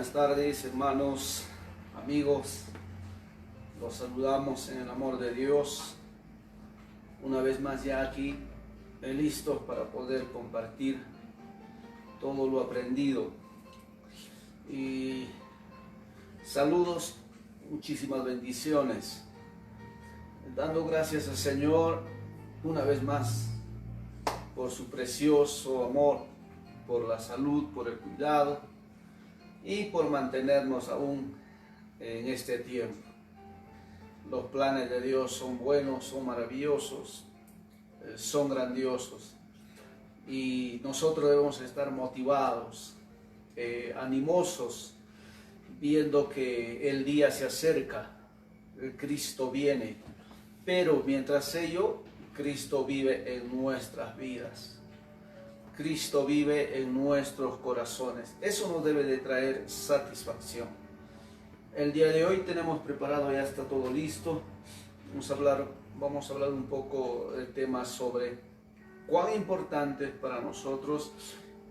Buenas tardes, hermanos, amigos. Los saludamos en el amor de Dios. Una vez más ya aquí, listos para poder compartir todo lo aprendido. Y saludos, muchísimas bendiciones. Dando gracias al Señor una vez más por su precioso amor, por la salud, por el cuidado y por mantenernos aún en este tiempo. Los planes de Dios son buenos, son maravillosos, son grandiosos, y nosotros debemos estar motivados, animosos, viendo que el día se acerca, el Cristo viene, pero mientras ello, Cristo vive en nuestras vidas. Cristo vive en nuestros corazones. Eso nos debe de traer satisfacción. El día de hoy tenemos preparado, ya está todo listo. Vamos a hablar un poco del tema sobre cuán importante es para nosotros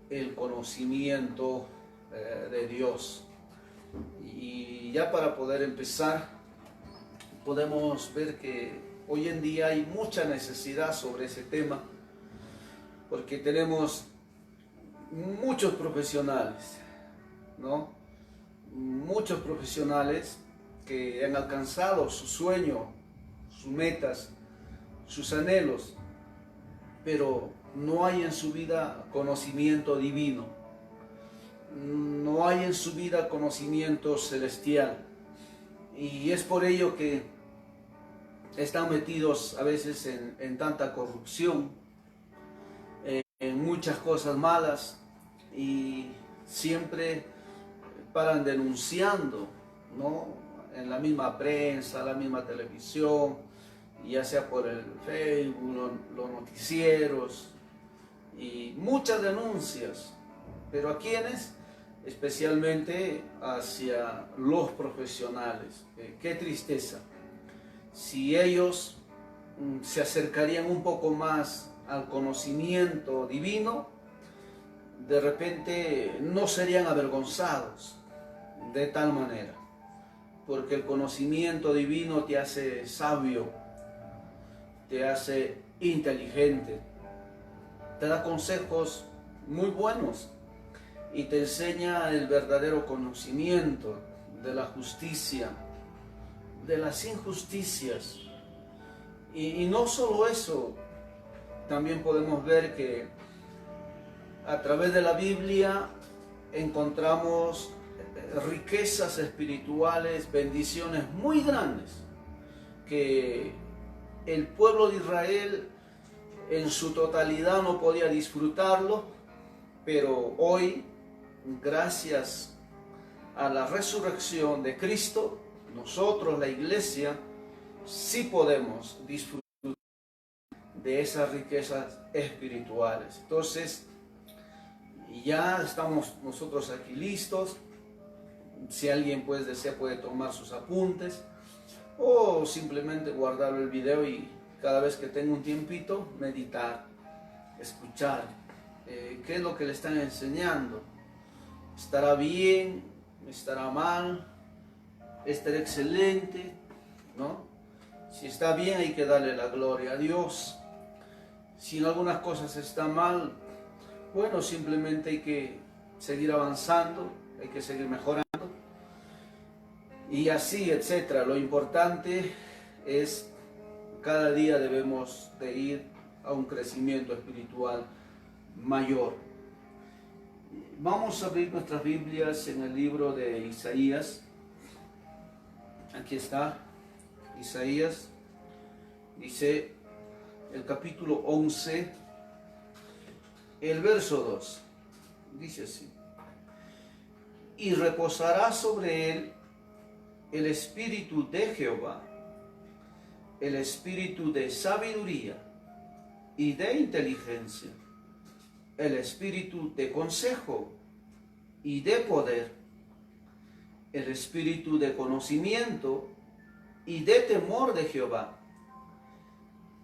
el conocimiento de Dios. Y ya para poder empezar, podemos ver que hoy en día hay mucha necesidad sobre ese tema, porque tenemos muchos profesionales, ¿no? Muchos profesionales que han alcanzado su sueño, sus metas, sus anhelos, pero no hay en su vida conocimiento divino, no hay en su vida conocimiento celestial, y es por ello que están metidos a veces en tanta corrupción, en muchas cosas malas, y siempre paran denunciando, ¿no? En la misma prensa, la misma televisión, ya sea por el Facebook, los noticieros, y muchas denuncias. ¿Pero a quiénes? Especialmente hacia los profesionales. Qué tristeza. Si ellos se acercarían un poco más al conocimiento divino, de repente no serían avergonzados de tal manera, porque el conocimiento divino te hace sabio, te hace inteligente, te da consejos muy buenos y te enseña el verdadero conocimiento de la justicia, de las injusticias. Y no solo eso, también podemos ver que a través de la Biblia encontramos riquezas espirituales, bendiciones muy grandes, que el pueblo de Israel en su totalidad no podía disfrutarlo, pero hoy, gracias a la resurrección de Cristo, nosotros, la iglesia, sí podemos disfrutar de esas riquezas espirituales. Entonces, ya estamos nosotros aquí listos. Si alguien pues desea, puede tomar sus apuntes o simplemente guardar el video y cada vez que tenga un tiempito, meditar, escuchar qué es lo que le están enseñando. ¿Estará bien? ¿Estará mal? ¿Estará excelente? ¿No? Si está bien, hay que darle la gloria a Dios. Si en algunas cosas está mal, bueno, simplemente hay que seguir avanzando, hay que seguir mejorando, y así, etcétera. Lo importante es cada día debemos de ir a un crecimiento espiritual mayor. Vamos a abrir nuestras Biblias en el libro de Isaías. Aquí está, Isaías, dice el capítulo 11, el verso 2, dice así: y reposará sobre él el espíritu de Jehová, el espíritu de sabiduría y de inteligencia, el espíritu de consejo y de poder, el espíritu de conocimiento y de temor de Jehová,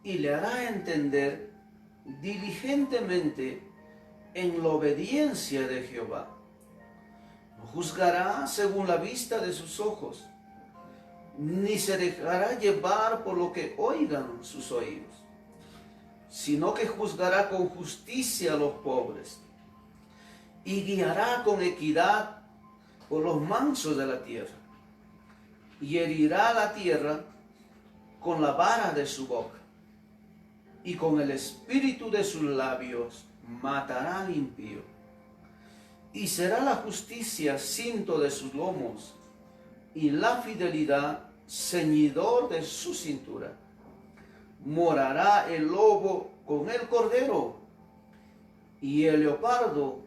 y le hará entender diligentemente en la obediencia de Jehová. No juzgará según la vista de sus ojos, ni se dejará llevar por lo que oigan sus oídos, sino que juzgará con justicia a los pobres y guiará con equidad por los mansos de la tierra, y herirá la tierra con la vara de su boca, y con el espíritu de sus labios matará al impío, y será la justicia cinto de sus lomos, y la fidelidad ceñidor de su cintura. Morará el lobo con el cordero, y el leopardo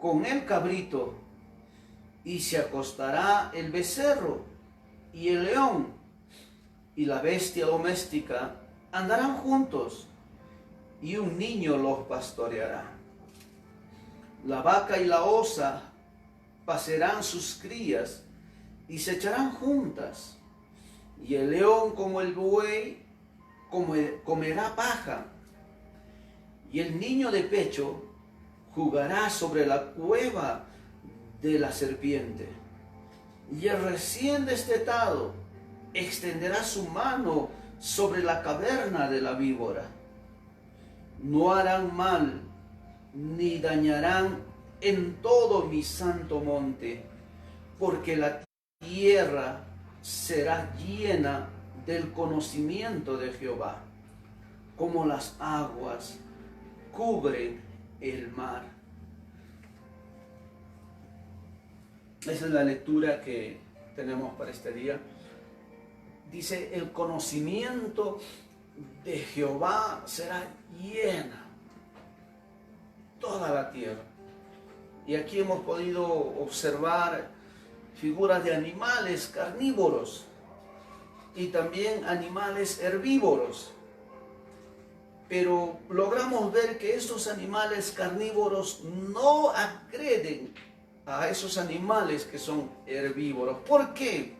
con el cabrito, y se acostará el becerro y el león, y la bestia doméstica andarán juntos, y un niño los pastoreará. La vaca y la osa pacerán sus crías, y se echarán juntas, y el león como el buey comerá paja, y el niño de pecho jugará sobre la cueva de la serpiente, y el recién destetado extenderá su mano sobre la caverna de la víbora. No harán mal ni dañarán en todo mi santo monte, porque la tierra será llena del conocimiento de Jehová, como las aguas cubren el mar. Esa es la lectura que tenemos para este día. Dice, el conocimiento de Jehová será llena toda la tierra. Y aquí hemos podido observar figuras de animales carnívoros y también animales herbívoros. Pero logramos ver que estos animales carnívoros no agreden a esos animales que son herbívoros. ¿Por qué?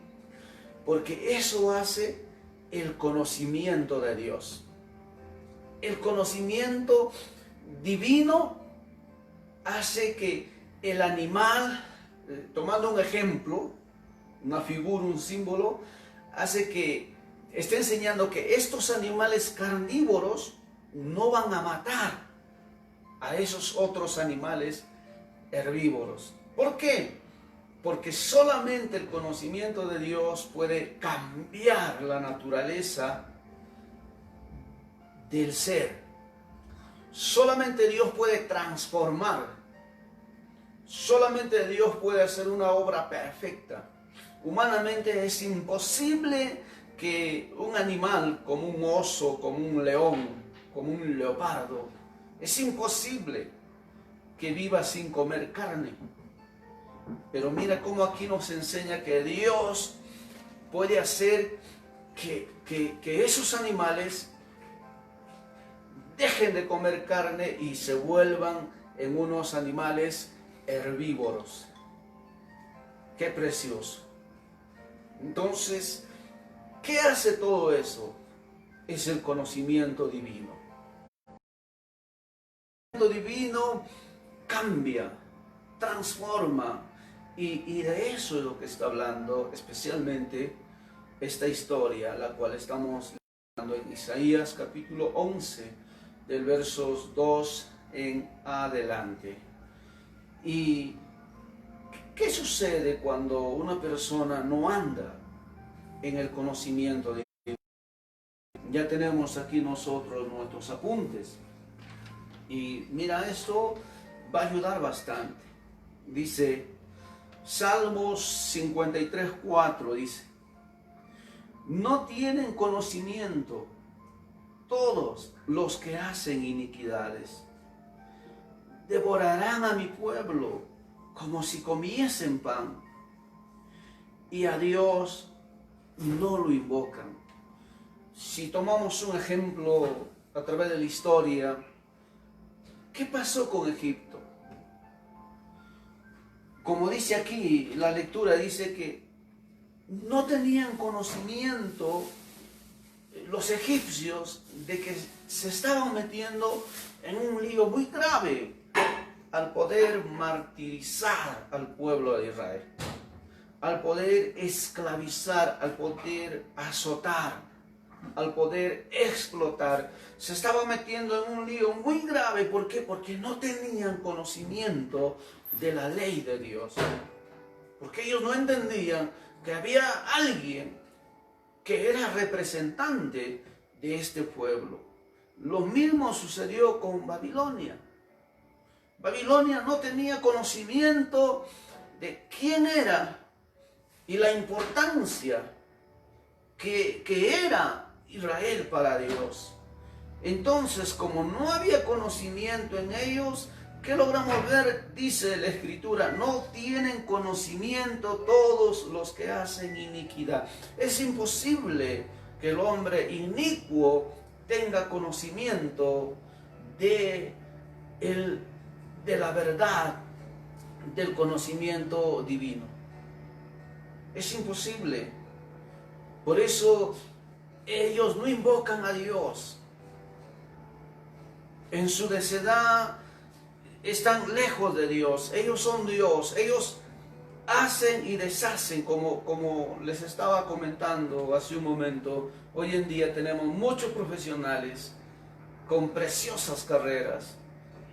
Porque eso hace el conocimiento de Dios. El conocimiento divino hace que el animal, tomando un ejemplo, una figura, un símbolo, hace que esté enseñando que estos animales carnívoros no van a matar a esos otros animales herbívoros. ¿Por qué? Porque solamente el conocimiento de Dios puede cambiar la naturaleza del ser. Solamente Dios puede transformar. Solamente Dios puede hacer una obra perfecta. Humanamente es imposible que un animal como un oso, como un león, como un leopardo, es imposible que viva sin comer carne. Pero mira cómo aquí nos enseña que Dios puede hacer que esos animales dejen de comer carne y se vuelvan en unos animales herbívoros. Qué precioso. Entonces, ¿qué hace todo eso? Es el conocimiento divino. El conocimiento divino cambia, transforma, y de eso es lo que está hablando especialmente esta historia, la cual estamos leyendo en Isaías capítulo 11, del versos 2 en adelante. ¿Y qué sucede cuando una persona no anda en el conocimiento de Dios? Ya tenemos aquí nosotros nuestros apuntes. Y mira, esto va a ayudar bastante. Dice, Salmos 53:4 dice, no tienen conocimiento todos los que hacen iniquidades. Devorarán a mi pueblo como si comiesen pan, y a Dios no lo invocan. Si tomamos un ejemplo a través de la historia, ¿qué pasó con Egipto? Como dice aquí, la lectura dice que no tenían conocimiento los egipcios de que se estaban metiendo en un lío muy grave al poder martirizar al pueblo de Israel, al poder esclavizar, al poder azotar, al poder explotar, se estaba metiendo en un lío muy grave. ¿Por qué? Porque no tenían conocimiento de la ley de Dios. Porque ellos no entendían que había alguien que era representante de este pueblo. Lo mismo sucedió con Babilonia. Babilonia no tenía conocimiento de quién era y la importancia que era Israel para Dios. Entonces, como no había conocimiento en ellos, ¿qué logramos ver? Dice la Escritura: no tienen conocimiento todos los que hacen iniquidad. Es imposible que el hombre inicuo tenga conocimiento de la verdad, del conocimiento divino. Es imposible. Por eso ellos no invocan a Dios. En su necedad están lejos de Dios. Ellos son Dios. Ellos hacen y deshacen, como les estaba comentando hace un momento. Hoy en día tenemos muchos profesionales con preciosas carreras,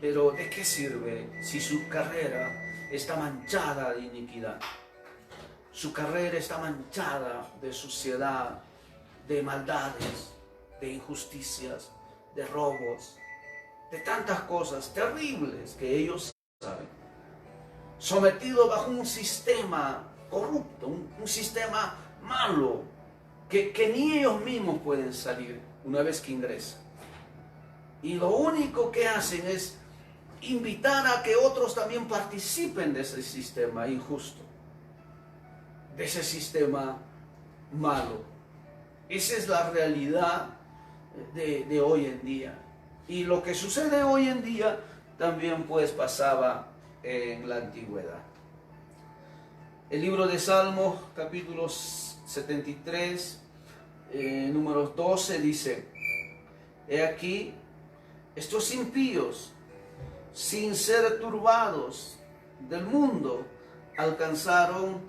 pero ¿de qué sirve si su carrera está manchada de iniquidad? Su carrera está manchada de suciedad, de maldades, de injusticias, de robos, de tantas cosas terribles que ellos saben. Sometido bajo un sistema corrupto, un sistema malo, que ni ellos mismos pueden salir una vez que ingresan. Y lo único que hacen es invitar a que otros también participen de ese sistema injusto, de ese sistema malo. Esa es la realidad de hoy en día. Y lo que sucede hoy en día también pues pasaba en la antigüedad. El libro de Salmos, capítulo 73, números 12, dice: he aquí, estos impíos, sin ser turbados del mundo, alcanzaron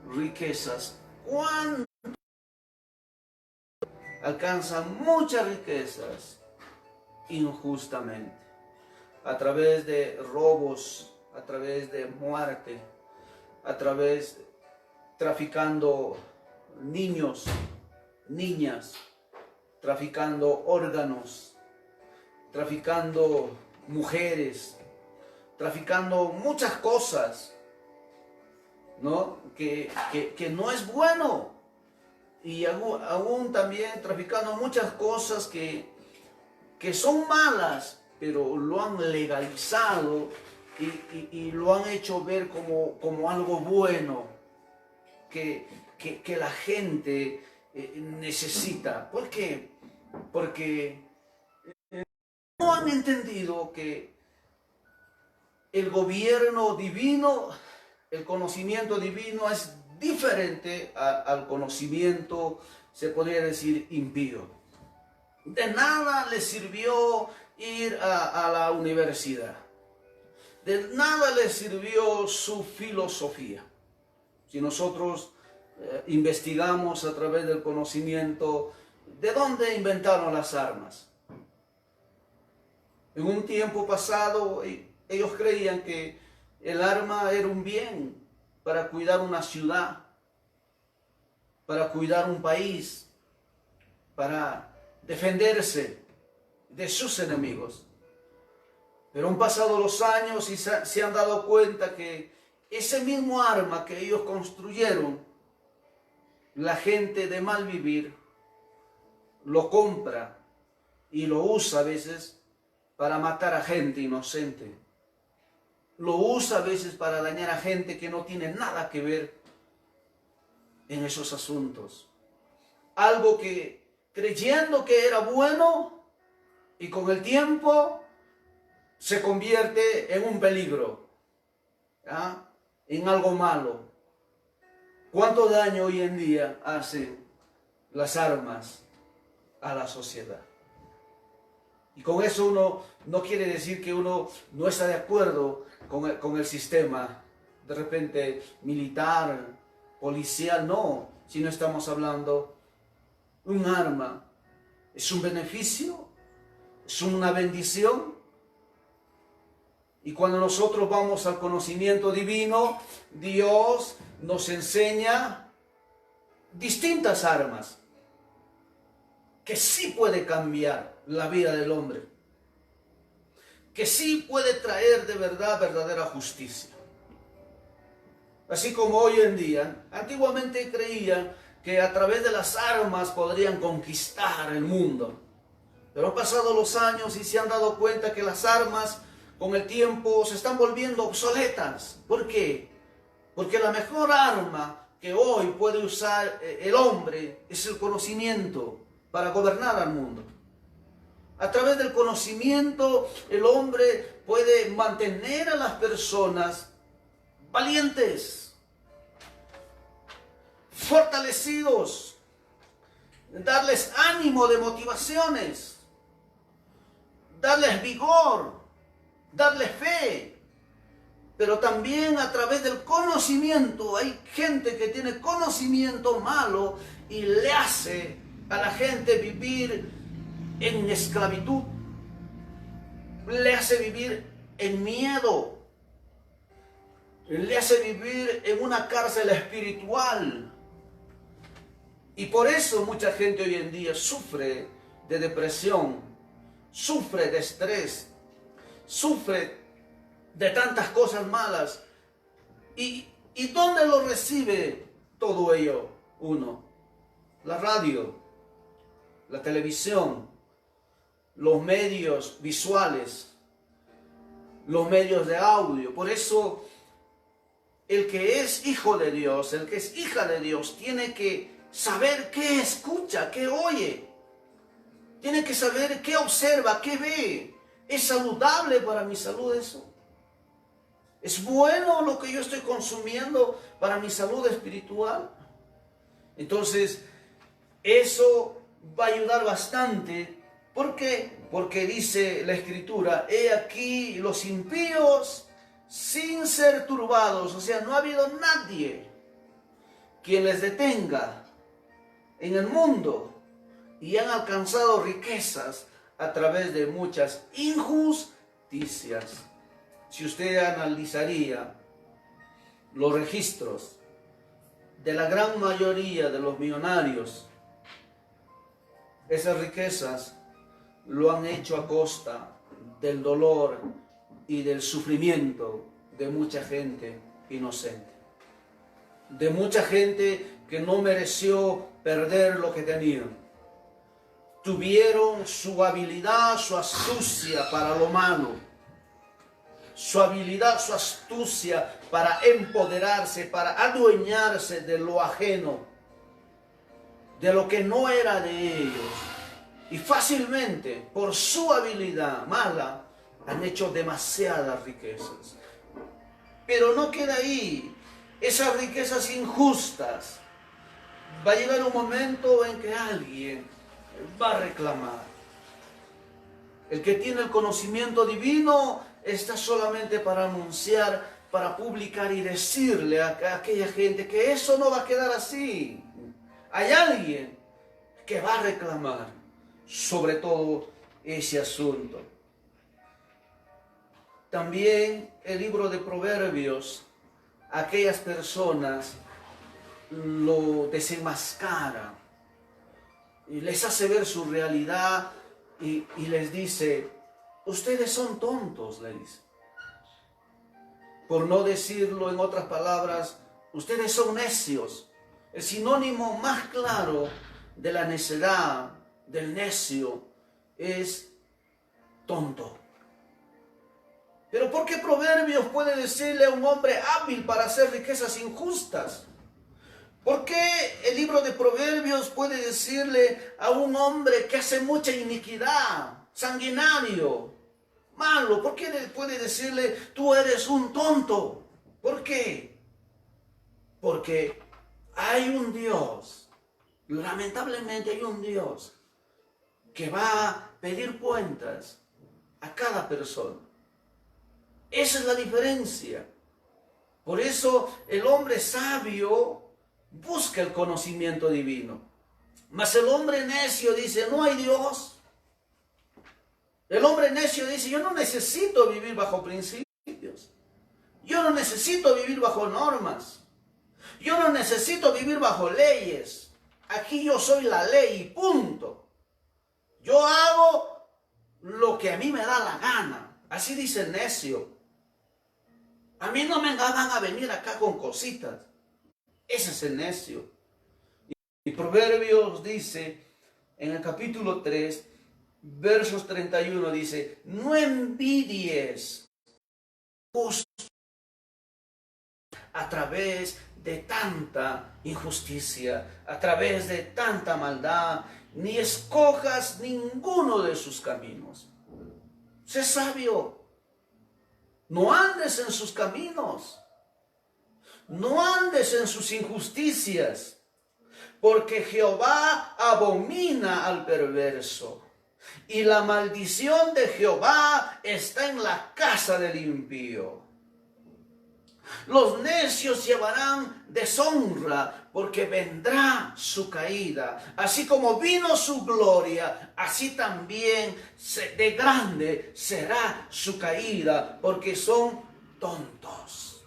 riquezas. ¿Cuánto? Alcanzan muchas riquezas injustamente, a través de robos, a través de muerte, a través traficando niños, niñas, traficando órganos, traficando mujeres, traficando muchas cosas, ¿no? Que no es bueno. Y aún también traficando muchas cosas que son malas, pero lo han legalizado y lo han hecho ver como algo bueno, que la gente necesita. ¿Por qué? Porque no han entendido que el gobierno divino, el conocimiento divino es diferente al conocimiento, se podría decir, impío. De nada les sirvió ir a la universidad. De nada les sirvió su filosofía. Si nosotros investigamos a través del conocimiento, ¿de dónde inventaron las armas? En un tiempo pasado, ellos creían que el arma era un bien para cuidar una ciudad, para cuidar un país, para defenderse de sus enemigos. Pero han pasado los años y se han dado cuenta que ese mismo arma que ellos construyeron, la gente de mal vivir lo compra y lo usa a veces para matar a gente inocente. Lo usa a veces para dañar a gente que no tiene nada que ver en esos asuntos. Algo que creyendo que era bueno y con el tiempo se convierte en un peligro, ¿ya? En algo malo. ¿Cuánto daño hoy en día hacen las armas a la sociedad? Y con eso uno no quiere decir que uno no está de acuerdo con el sistema, de repente militar, policial, no, sino estamos hablando un arma. ¿Es un beneficio? ¿Es una bendición? Y cuando nosotros vamos al conocimiento divino, Dios nos enseña distintas armas que sí puede cambiar la vida del hombre, que sí puede traer de verdad verdadera justicia. Así como hoy en día, antiguamente creían que a través de las armas podrían conquistar el mundo. Pero han pasado los años y se han dado cuenta que las armas con el tiempo se están volviendo obsoletas. ¿Por qué? Porque la mejor arma que hoy puede usar el hombre es el conocimiento para gobernar al mundo. A través del conocimiento el hombre puede mantener a las personas valientes, fortalecidos, darles ánimo de motivaciones, darles vigor, darles fe. Pero también a través del conocimiento, hay gente que tiene conocimiento malo y le hace a la gente vivir en esclavitud, le hace vivir en miedo, le hace vivir en una cárcel espiritual. Y por eso mucha gente hoy en día sufre de depresión, sufre de estrés, sufre de tantas cosas malas. ¿Y dónde lo recibe todo ello uno? La radio, la televisión, los medios visuales, los medios de audio. Por eso el que es hijo de Dios, el que es hija de Dios, tiene que saber qué escucha, qué oye. Tiene que saber qué observa, qué ve. ¿Es saludable para mi salud eso? ¿Es bueno lo que yo estoy consumiendo para mi salud espiritual? Entonces, eso va a ayudar bastante. ¿Por qué? Porque dice la Escritura, he aquí los impíos sin ser turbados. O sea, no ha habido nadie quien les detenga en el mundo y han alcanzado riquezas a través de muchas injusticias. Si usted analizaría los registros de la gran mayoría de los millonarios, esas riquezas lo han hecho a costa del dolor y del sufrimiento de mucha gente inocente, de mucha gente que no mereció perder lo que tenían. Tuvieron su habilidad, su astucia para lo malo, su habilidad, su astucia para empoderarse, para adueñarse de lo ajeno, de lo que no era de ellos. Y fácilmente, por su habilidad mala, han hecho demasiadas riquezas. Pero no queda ahí. Esas riquezas injustas, va a llegar un momento en que alguien va a reclamar. El que tiene el conocimiento divino está solamente para anunciar, para publicar y decirle a aquella gente que eso no va a quedar así. Hay alguien que va a reclamar sobre todo ese asunto. También el libro de Proverbios, aquellas personas lo desenmascara y les hace ver su realidad y les dice, ustedes son tontos, le dice. Por no decirlo en otras palabras, ustedes son necios. El sinónimo más claro de la necedad, del necio, es tonto. Pero ¿por qué Proverbios puede decirle a un hombre hábil para hacer riquezas injustas? ¿Por qué el libro de Proverbios puede decirle a un hombre que hace mucha iniquidad, sanguinario, malo? ¿Por qué puede decirle, tú eres un tonto? ¿Por qué? Porque hay un Dios, lamentablemente hay un Dios que va pedir cuentas a cada persona. Esa es la diferencia. Por eso el hombre sabio busca el conocimiento divino. Mas el hombre necio dice, no hay Dios. El hombre necio dice, yo no necesito vivir bajo principios. Yo no necesito vivir bajo normas. Yo no necesito vivir bajo leyes. Aquí yo soy la ley y punto. Yo hago lo que a mí me da la gana. Así dice el necio. A mí no me van a venir acá con cositas. Ese es el necio. Y Proverbios dice, en el capítulo 3, versos 31, dice, no envidies justo a través de tanta injusticia, a través de tanta maldad, ni escojas ninguno de sus caminos. Sé sabio. No andes en sus caminos. No andes en sus injusticias. Porque Jehová abomina al perverso. Y la maldición de Jehová está en la casa del impío. Los necios llevarán deshonra, porque vendrá su caída. Así como vino su gloria, así también de grande será su caída, porque son tontos.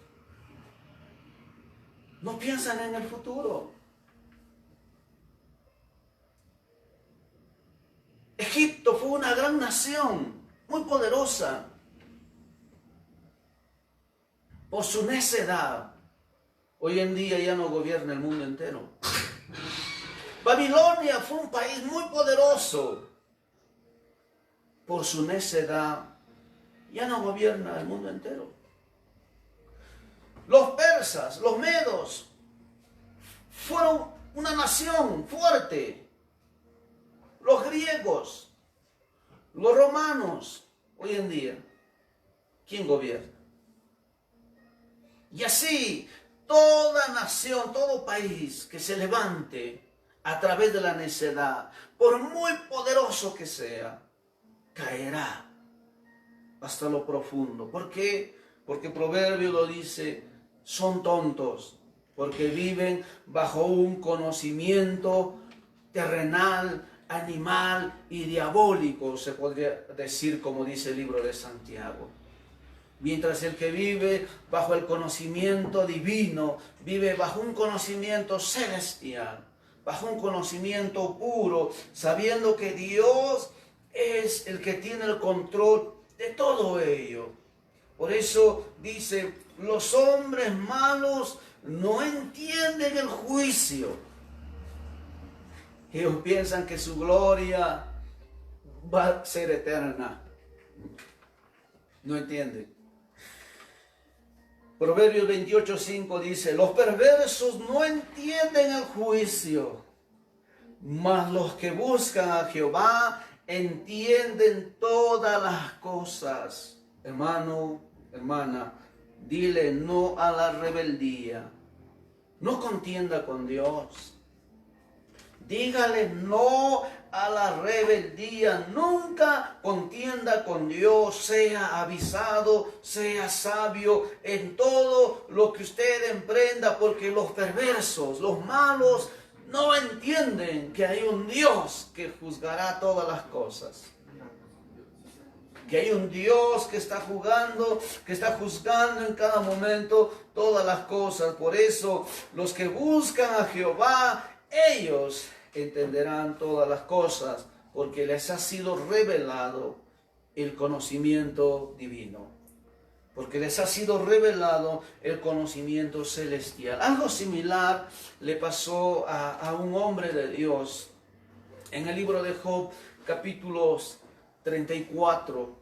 No piensan en el futuro. Egipto fue una gran nación, muy poderosa. Por su necedad, hoy en día ya no gobierna el mundo entero. Babilonia fue un país muy poderoso. Por su necedad, ya no gobierna el mundo entero. Los persas, los medos, fueron una nación fuerte. Los griegos, los romanos, hoy en día, ¿quién gobierna? Y así, toda nación, todo país que se levante a través de la necedad, por muy poderoso que sea, caerá hasta lo profundo. ¿Por qué? Porque Proverbio lo dice, son tontos, porque viven bajo un conocimiento terrenal, animal y diabólico, se podría decir, como dice el libro de Santiago. Mientras el que vive bajo el conocimiento divino, vive bajo un conocimiento celestial, bajo un conocimiento puro, sabiendo que Dios es el que tiene el control de todo ello. Por eso dice, los hombres malos no entienden el juicio. Ellos piensan que su gloria va a ser eterna. No entienden. Proverbios 28:5 dice, los perversos no entienden el juicio, mas los que buscan a Jehová entienden todas las cosas. Hermano, hermana, dile no a la rebeldía. No contienda con Dios. Dígale no a la rebeldía. Nunca contienda con Dios. Sea avisado, sea sabio en todo lo que usted emprenda, porque los perversos, los malos, no entienden que hay un Dios que juzgará todas las cosas. Que hay un Dios que está juzgando en cada momento todas las cosas. Por eso, los que buscan a Jehová, ellos entenderán todas las cosas, porque les ha sido revelado el conocimiento divino. Porque les ha sido revelado el conocimiento celestial. Algo similar le pasó a un hombre de Dios. En el libro de Job, capítulos 34,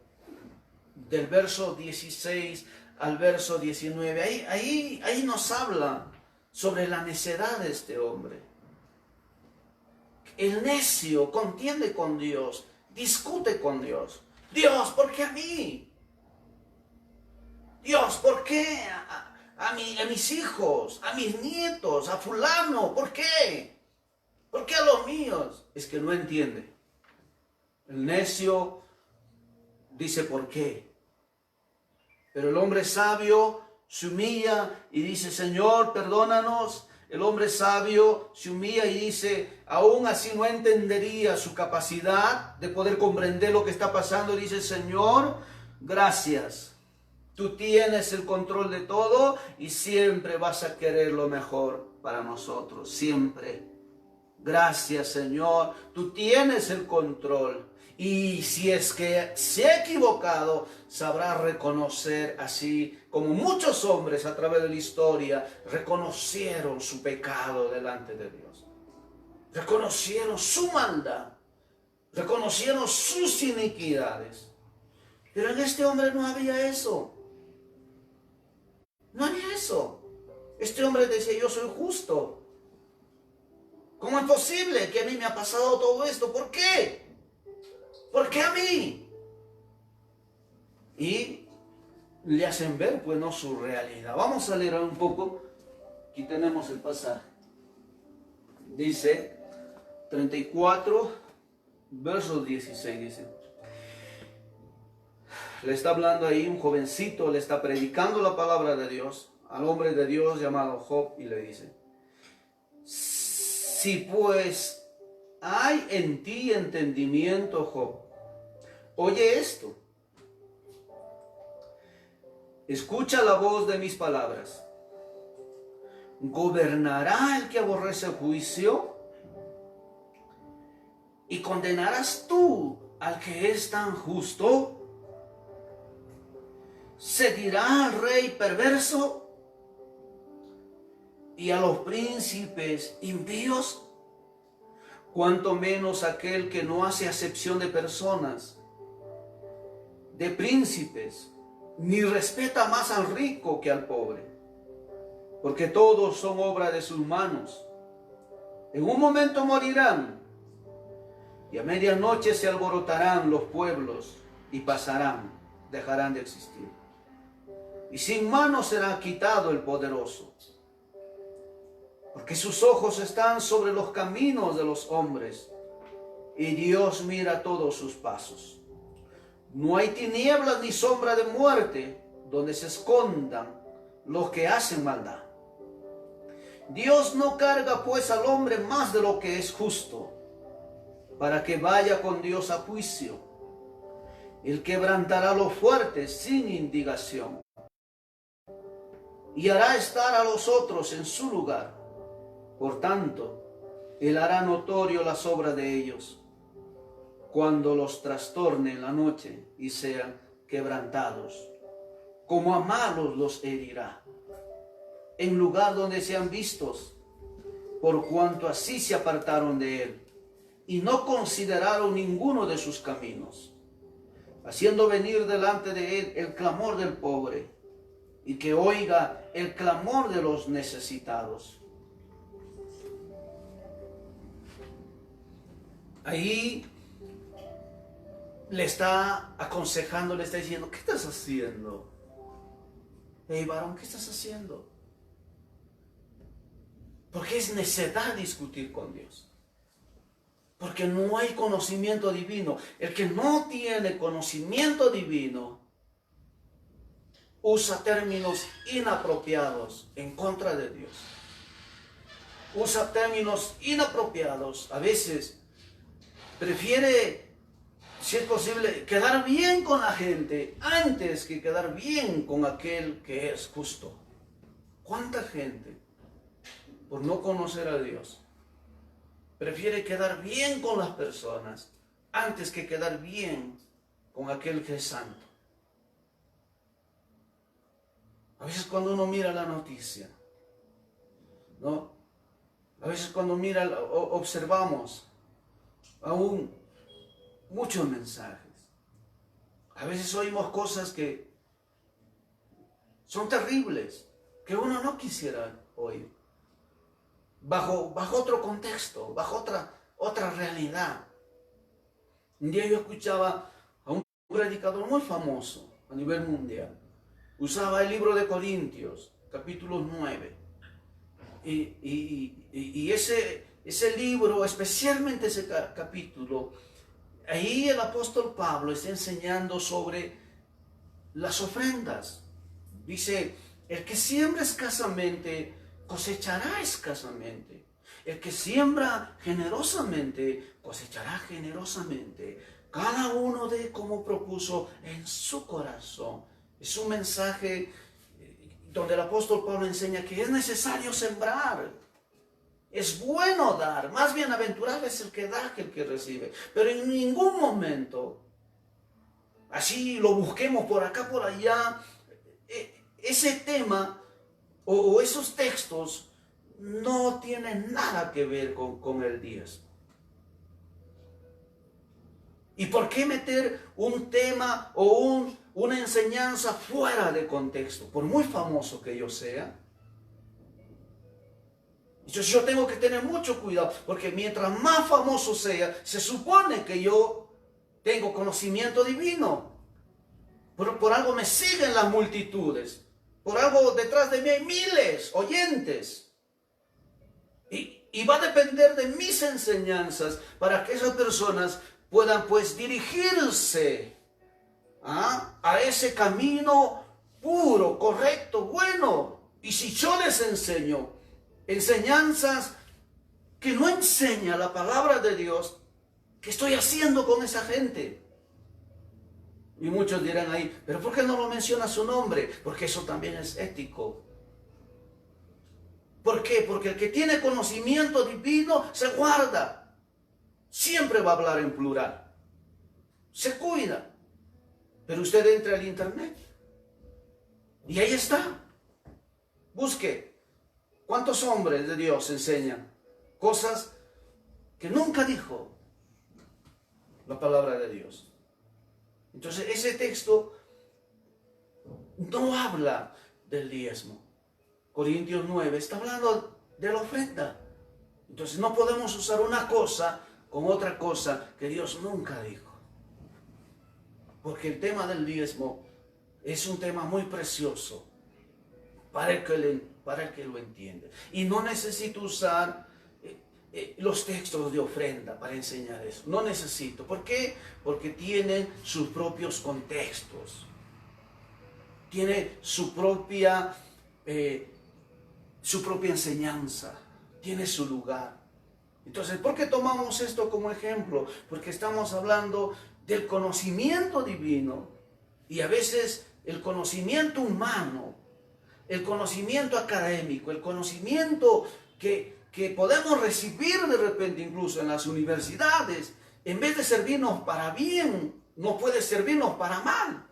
del verso 16 al verso 19. Ahí nos habla sobre la necedad de este hombre. El necio contiende con Dios, discute con Dios. Dios, ¿por qué a mí? Dios, ¿por qué a mis hijos, a mis nietos, a fulano? ¿Por qué? ¿Por qué a los míos? Es que no entiende. El necio dice ¿por qué? Pero el hombre sabio se humilla y dice Señor, perdónanos. El hombre sabio se humilla y dice, aún así no entendería su capacidad de poder comprender lo que está pasando. Dice, Señor, gracias. Tú tienes el control de todo y siempre vas a querer lo mejor para nosotros. Siempre. Gracias, Señor. Tú tienes el control. Y si es que se ha equivocado, sabrá reconocer, así como muchos hombres a través de la historia reconocieron su pecado delante de Dios. Reconocieron su maldad. Reconocieron sus iniquidades. Pero en este hombre no había eso. No había eso. Este hombre decía, yo soy justo. ¿Cómo es posible que a mí me ha pasado todo esto? ¿Por qué? ¿Por qué a mí? Y le hacen ver, pues, no su realidad. Vamos a leer un poco. Aquí tenemos el pasaje. Dice 34, verso 16. Dice, le está hablando ahí un jovencito, le está predicando la palabra de Dios al hombre de Dios llamado Job y le dice, si pues hay en ti entendimiento, Job, oye esto, escucha la voz de mis palabras. ¿Gobernará el que aborrece el juicio? ¿Y condenarás tú al que es tan justo? ¿Se dirá al rey perverso y a los príncipes impíos? Cuanto menos aquel que no hace acepción de personas, de príncipes, ni respeta más al rico que al pobre, porque todos son obra de sus manos. En un momento morirán, y a medianoche se alborotarán los pueblos y pasarán, dejarán de existir. Y sin mano será quitado el poderoso, porque sus ojos están sobre los caminos de los hombres, y Dios mira todos sus pasos. No hay tinieblas ni sombra de muerte donde se escondan los que hacen maldad. Dios no carga pues al hombre más de lo que es justo, para que vaya con Dios a juicio. Él quebrantará a los fuertes sin indignación, y hará estar a los otros en su lugar. Por tanto, Él hará notorio las obras de ellos, cuando los trastorne en la noche y sean quebrantados. Como a malos los herirá, en lugar donde sean vistos, por cuanto así se apartaron de Él, y no consideraron ninguno de sus caminos, haciendo venir delante de Él el clamor del pobre, y que oiga el clamor de los necesitados. Ahí le está aconsejando, le está diciendo, ¿qué estás haciendo? Hey, varón, ¿qué estás haciendo? Porque es necedad discutir con Dios. Porque no hay conocimiento divino. El que no tiene conocimiento divino usa términos inapropiados en contra de Dios. Usa términos inapropiados. A veces prefiere, si es posible, quedar bien con la gente antes que quedar bien con aquel que es justo. ¿Cuánta gente, por no conocer a Dios, prefiere quedar bien con las personas antes que quedar bien con aquel que es santo? A veces cuando uno mira la noticia, ¿no? A veces cuando observamos aún muchos mensajes. A veces oímos cosas que son terribles, que uno no quisiera oír. Bajo otro contexto, bajo otra realidad. Un día yo escuchaba a un predicador muy famoso a nivel mundial. Usaba el libro de Corintios, capítulo 9. Y ese libro, especialmente ese capítulo, Ahí el apóstol Pablo está enseñando sobre las ofrendas. Dice, el que siembra escasamente, cosechará escasamente. El que siembra generosamente, cosechará generosamente. Cada uno de como propuso en su corazón. Es un mensaje donde el apóstol Pablo enseña que es necesario sembrar. Es bueno dar, más bienaventurado es el que da que el que recibe. Pero en ningún momento, así lo busquemos por acá, por allá, ese tema o esos textos no tienen nada que ver con el diezmo. ¿Y por qué meter un tema o una enseñanza fuera de contexto? Por muy famoso que yo sea. Yo tengo que tener mucho cuidado, porque mientras más famoso sea, se supone que yo tengo conocimiento divino. Por algo me siguen las multitudes. Por algo detrás de mí hay miles oyentes. Y va a depender de mis enseñanzas para que esas personas puedan pues dirigirse a ese camino puro, correcto, bueno. Y si yo les enseño enseñanzas que no enseña la palabra de Dios, ¿qué estoy haciendo con esa gente? Y muchos dirán ahí, pero ¿por qué no lo menciona su nombre? Porque eso también es ético. ¿Por qué? Porque el que tiene conocimiento divino se guarda. Siempre va a hablar en plural. Se cuida. Pero usted entra al internet y ahí está. Busque. ¿Cuántos hombres de Dios enseñan cosas que nunca dijo la palabra de Dios? Entonces ese texto no habla del diezmo. Corintios 9 está hablando de la ofrenda. Entonces no podemos usar una cosa con otra cosa que Dios nunca dijo. Porque el tema del diezmo es un tema muy precioso para el que lo entiende. Y no necesito usar los textos de ofrenda para enseñar eso. No necesito. ¿Por qué? Porque tienen sus propios contextos. Tiene su propia enseñanza. Tiene su lugar. Entonces, ¿por qué tomamos esto como ejemplo? Porque estamos hablando del conocimiento divino y a veces el conocimiento humano, el conocimiento académico, el conocimiento que podemos recibir de repente incluso en las universidades, en vez de servirnos para bien, no puede servirnos para mal.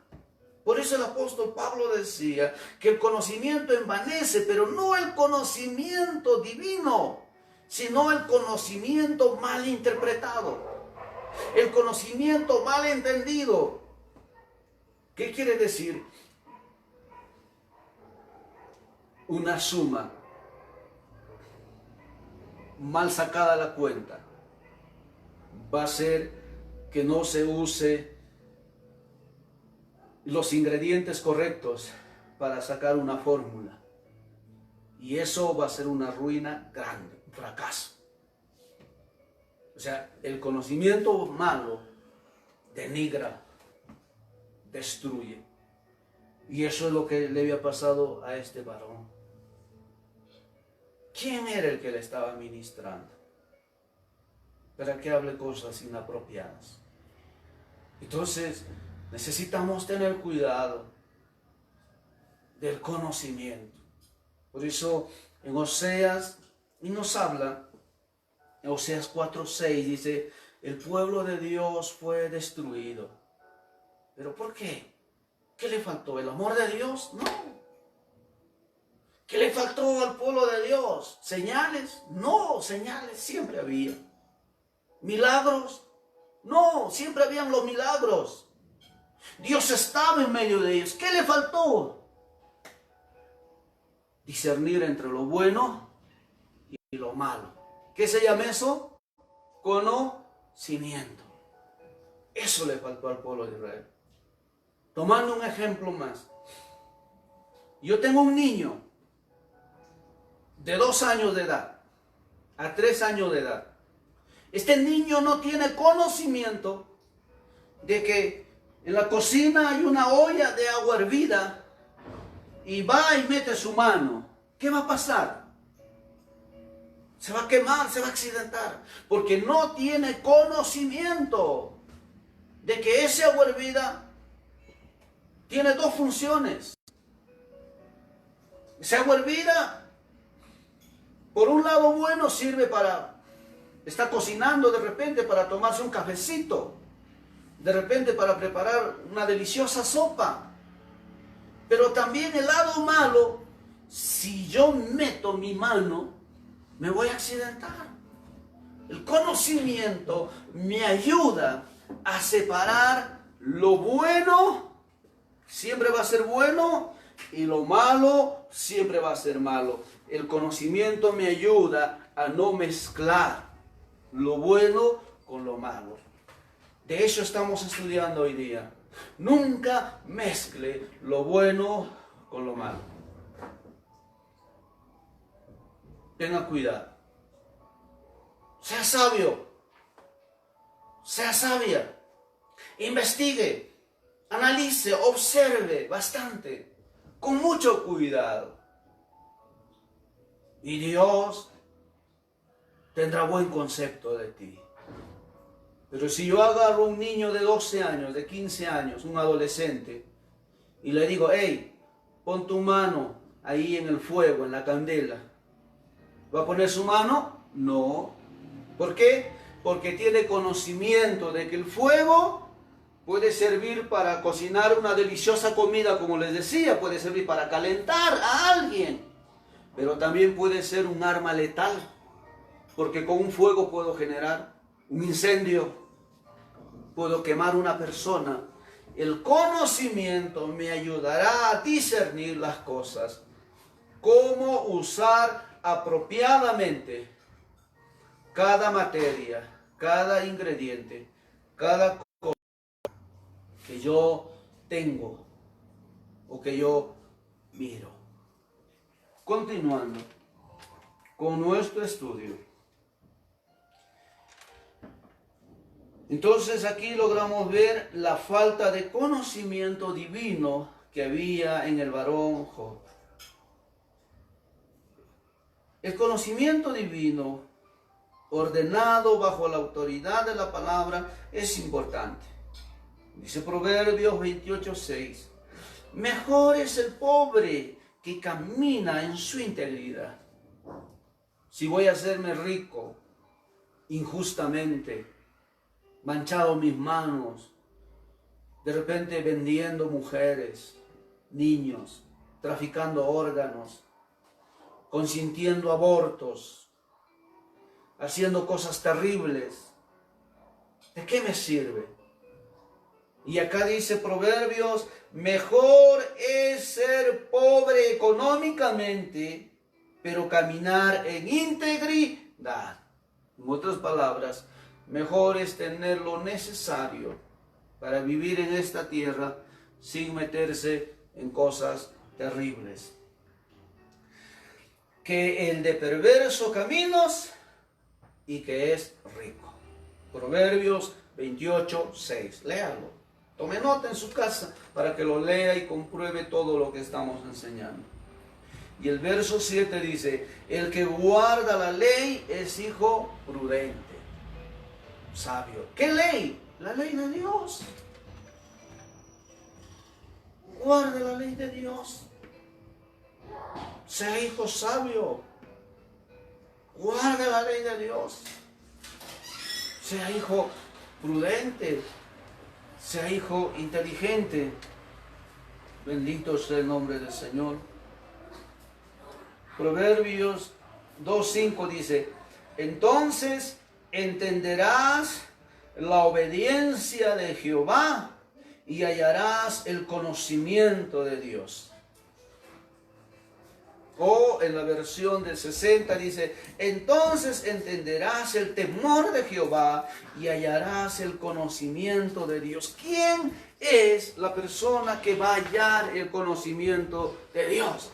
Por eso el apóstol Pablo decía que el conocimiento envanece, pero no el conocimiento divino, sino el conocimiento mal interpretado, el conocimiento mal entendido. ¿Qué quiere decir? Una suma mal sacada a la cuenta va a ser que no se use los ingredientes correctos para sacar una fórmula. Y eso va a ser una ruina grande, un fracaso. O sea, el conocimiento malo denigra, destruye. Y eso es lo que le había pasado a este varón. ¿Quién era el que le estaba ministrando? Para que hable cosas inapropiadas. Entonces, necesitamos tener cuidado del conocimiento. Por eso, en Oseas, y nos habla, en Oseas 4:6, dice, el pueblo de Dios fue destruido. ¿Pero por qué? ¿Qué le faltó? ¿El amor de Dios? No. ¿Qué le faltó al pueblo de Dios? ¿Señales? No, señales siempre había. ¿Milagros? No, siempre habían los milagros. Dios estaba en medio de ellos. ¿Qué le faltó? Discernir entre lo bueno y lo malo. ¿Qué se llama eso? Conocimiento. Eso le faltó al pueblo de Israel. Tomando un ejemplo más. Yo tengo un niño de 2 años de edad a 3 años de edad. Este niño no tiene conocimiento de que en la cocina hay una olla de agua hervida y va y mete su mano, ¿qué va a pasar? Se va a quemar, se va a accidentar, porque no tiene conocimiento de que esa agua hervida tiene dos funciones. Esa agua hervida, por un lado bueno, sirve para, está cocinando de repente para tomarse un cafecito, de repente para preparar una deliciosa sopa. Pero también el lado malo, si yo meto mi mano, me voy a accidentar. El conocimiento me ayuda a separar lo bueno, siempre va a ser bueno, y lo malo siempre va a ser malo. El conocimiento me ayuda a no mezclar lo bueno con lo malo. De eso estamos estudiando hoy día. Nunca mezcle lo bueno con lo malo. Tenga cuidado. Sea sabio. Sea sabia. Investigue. Analice. Observe bastante. Con mucho cuidado. Y Dios tendrá buen concepto de ti. Pero si yo agarro a un niño de 12 años, de 15 años, un adolescente, y le digo, hey, pon tu mano ahí en el fuego, en la candela, ¿va a poner su mano? No. ¿Por qué? Porque tiene conocimiento de que el fuego puede servir para cocinar una deliciosa comida, como les decía, puede servir para calentar a alguien, pero también puede ser un arma letal, porque con un fuego puedo generar un incendio, puedo quemar una persona. El conocimiento me ayudará a discernir las cosas, cómo usar apropiadamente cada materia, cada ingrediente, cada cosa que yo tengo o que yo miro. Continuando con nuestro estudio. Entonces aquí logramos ver la falta de conocimiento divino que había en el varón Job. El conocimiento divino, ordenado bajo la autoridad de la palabra, es importante. Dice Proverbios 28:6, mejor es el pobre que camina en su integridad. Si voy a hacerme rico injustamente, manchado mis manos, de repente vendiendo mujeres, niños, traficando órganos, consintiendo abortos, haciendo cosas terribles, ¿de qué me sirve? Y acá dice Proverbios, mejor es ser pobre económicamente, pero caminar en integridad. En otras palabras, mejor es tener lo necesario para vivir en esta tierra sin meterse en cosas terribles, que el de perversos caminos y que es rico. Proverbios 28:6. Léalo. Tome nota en su casa para que lo lea y compruebe todo lo que estamos enseñando. Y el verso 7 dice, el que guarda la ley es hijo prudente, sabio. ¿Qué ley? La ley de Dios. Guarde la ley de Dios. Sea hijo sabio. Guarde la ley de Dios. Sea hijo prudente. Sea hijo inteligente. Bendito sea el nombre del Señor. Proverbios 2:5 dice, entonces entenderás la obediencia de Jehová y hallarás el conocimiento de Dios. O en la versión del 60 dice, entonces entenderás el temor de Jehová y hallarás el conocimiento de Dios. ¿Quién es la persona que va a hallar el conocimiento de Dios?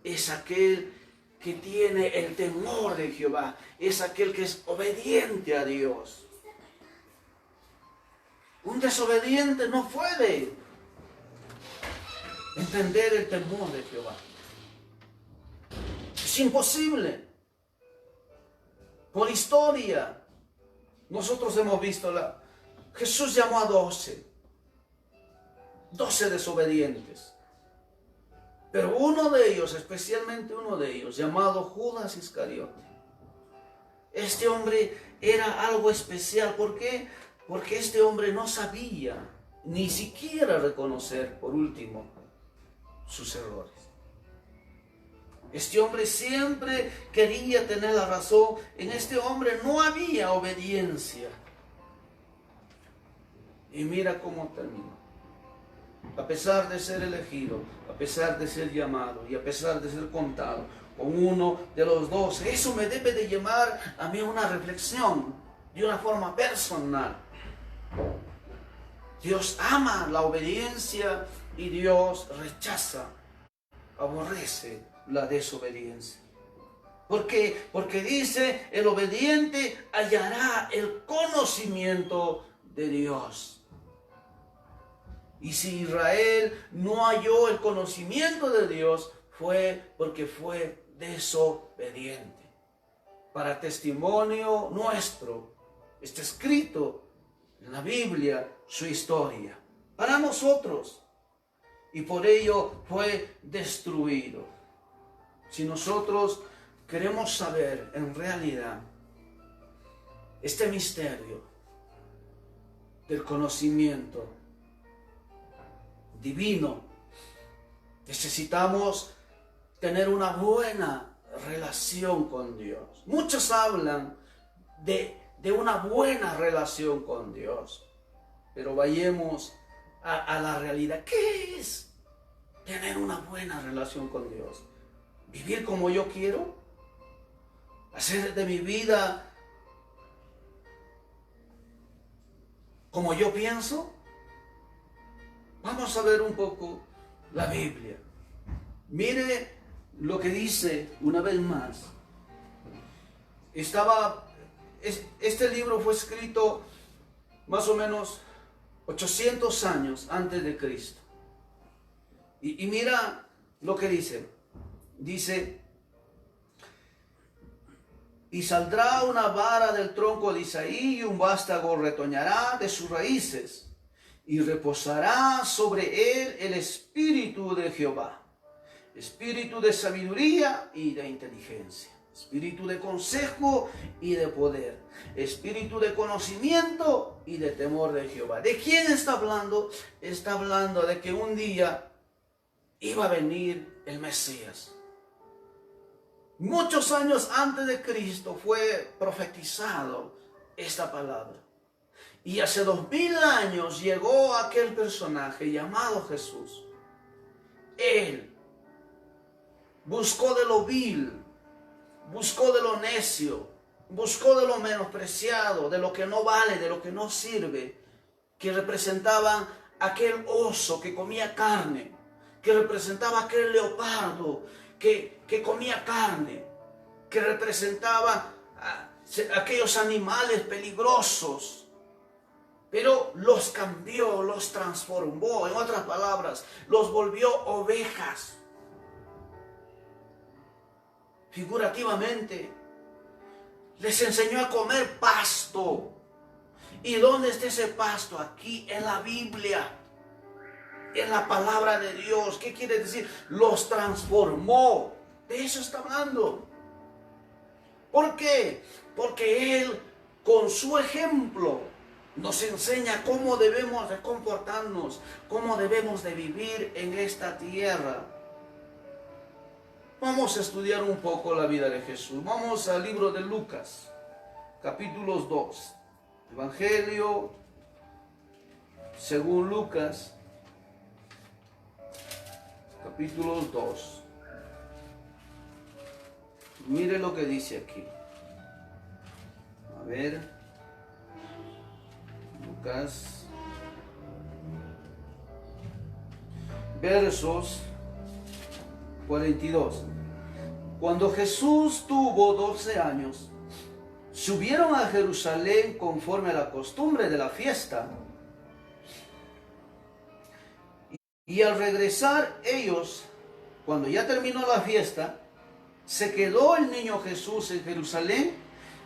Es aquel que tiene el temor de Jehová, es aquel que es obediente a Dios. Un desobediente no puede entender el temor de Jehová. Es imposible. Por historia, nosotros hemos visto Jesús llamó a 12 desobedientes. Pero uno de ellos, especialmente uno de ellos, llamado Judas Iscariote. Este hombre era algo especial. ¿Por qué? Porque este hombre no sabía ni siquiera reconocer, por último, sus errores. Este hombre siempre quería tener la razón. En este hombre no había obediencia. Y mira cómo terminó. A pesar de ser elegido, a pesar de ser llamado y a pesar de ser contado con uno de los 12, eso me debe de llevar a mí a una reflexión de una forma personal. Dios ama la obediencia y Dios rechaza, aborrece la desobediencia. ¿Por qué? Porque dice, el obediente hallará el conocimiento de Dios. Y si Israel no halló el conocimiento de Dios, fue porque fue desobediente. Para testimonio nuestro, está escrito en la Biblia su historia. Para nosotros. Y por ello fue destruido. Si nosotros queremos saber en realidad este misterio del conocimiento divino, necesitamos tener una buena relación con Dios. Muchos hablan de una buena relación con Dios, pero vayamos a la realidad. ¿Qué es tener una buena relación con Dios? ¿Vivir como yo quiero? ¿Hacer de mi vida como yo pienso? Vamos a ver un poco la Biblia. Mire lo que dice una vez más. Este libro fue escrito más o menos 800 años antes de Cristo. Y mira lo que dice. Dice, y saldrá una vara del tronco de Isaí y un vástago retoñará de sus raíces. Y reposará sobre él el espíritu de Jehová, espíritu de sabiduría y de inteligencia, espíritu de consejo y de poder, espíritu de conocimiento y de temor de Jehová. ¿De quién está hablando? Está hablando de que un día iba a venir el Mesías. Muchos años antes de Cristo fue profetizado esta palabra. Y hace 2000 años llegó aquel personaje llamado Jesús. Él buscó de lo vil, buscó de lo necio, buscó de lo menospreciado, de lo que no vale, de lo que no sirve, que representaba aquel oso que comía carne, que representaba aquel leopardo que comía carne, que representaba aquellos animales peligrosos. Pero los cambió, los transformó. En otras palabras, los volvió ovejas. Figurativamente, les enseñó a comer pasto. ¿Y dónde está ese pasto? Aquí en la Biblia, en la palabra de Dios. ¿Qué quiere decir? Los transformó. De eso está hablando. ¿Por qué? Porque Él, con su ejemplo, nos enseña cómo debemos de comportarnos, cómo debemos de vivir en esta tierra. Vamos a estudiar un poco la vida de Jesús. Vamos al libro de Lucas, capítulos 2. Evangelio según Lucas, capítulos 2. Mire lo que dice aquí. A ver. Lucas, versos 42. Cuando Jesús tuvo 12 años, subieron a Jerusalén conforme a la costumbre de la fiesta, Y al regresar ellos, cuando ya terminó la fiesta, se quedó el niño Jesús en Jerusalén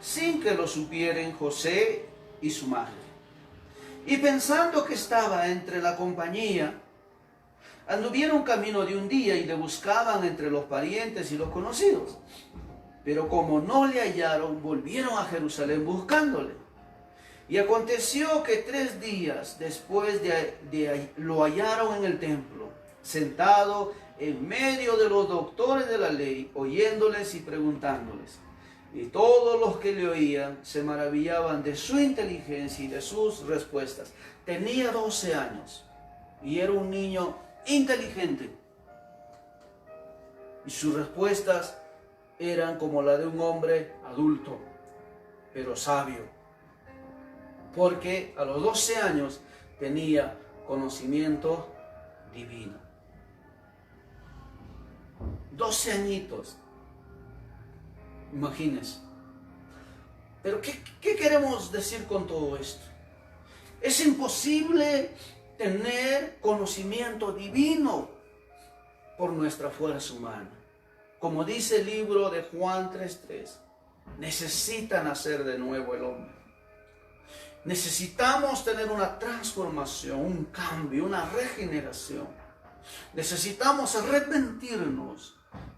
sin que lo supieran José y su madre. Y pensando que estaba entre la compañía, anduvieron camino de un día y le buscaban entre los parientes y los conocidos. Pero como no le hallaron, volvieron a Jerusalén buscándole. Y aconteció que 3 días después lo hallaron en el templo, sentado en medio de los doctores de la ley, oyéndoles y preguntándoles. Y todos los que le oían se maravillaban de su inteligencia y de sus respuestas. Tenía 12 años y era un niño inteligente. Y sus respuestas eran como la de un hombre adulto, pero sabio. Porque a los 12 años tenía conocimiento divino. 12 añitos. Imagínense. Pero ¿qué queremos decir con todo esto? Es imposible tener conocimiento divino por nuestra fuerza humana. Como dice el libro de Juan 3:3, necesita nacer de nuevo el hombre. Necesitamos tener una transformación, un cambio, una regeneración. Necesitamos arrepentirnos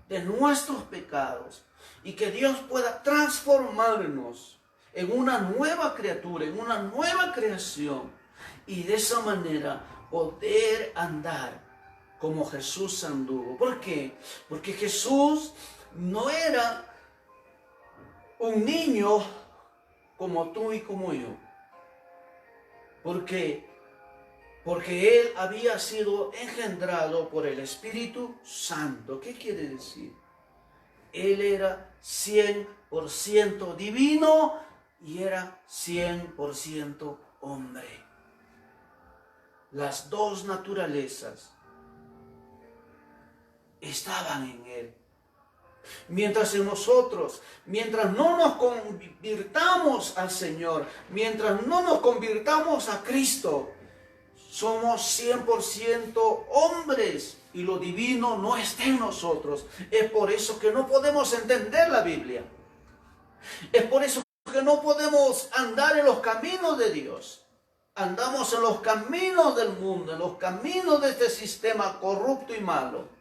de nuestros pecados y que Dios pueda transformarnos en una nueva criatura, en una nueva creación, y de esa manera poder andar como Jesús anduvo. ¿Por qué? Porque Jesús no era un niño como tú y como yo. Porque Él había sido engendrado por el Espíritu Santo. ¿Qué quiere decir? Él era 100% divino y era 100% hombre. Las dos naturalezas estaban en Él. Mientras no nos convirtamos al Señor, mientras no nos convirtamos a Cristo, somos 100% hombres y lo divino no está en nosotros. Es por eso que no podemos entender la Biblia. Es por eso que no podemos andar en los caminos de Dios. Andamos en los caminos del mundo, en los caminos de este sistema corrupto y malo.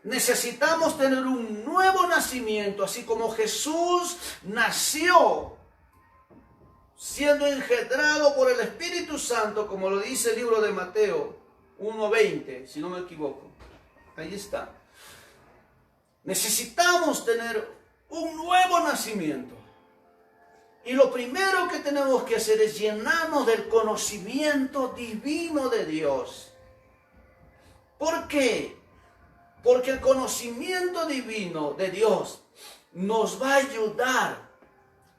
Necesitamos tener un nuevo nacimiento, así como Jesús nació siendo engendrado por el Espíritu Santo, como lo dice el libro de Mateo 1:20, si no me equivoco. Ahí está. Necesitamos tener un nuevo nacimiento. Y lo primero que tenemos que hacer es llenarnos del conocimiento divino de Dios. ¿Por qué? Porque el conocimiento divino de Dios nos va a ayudar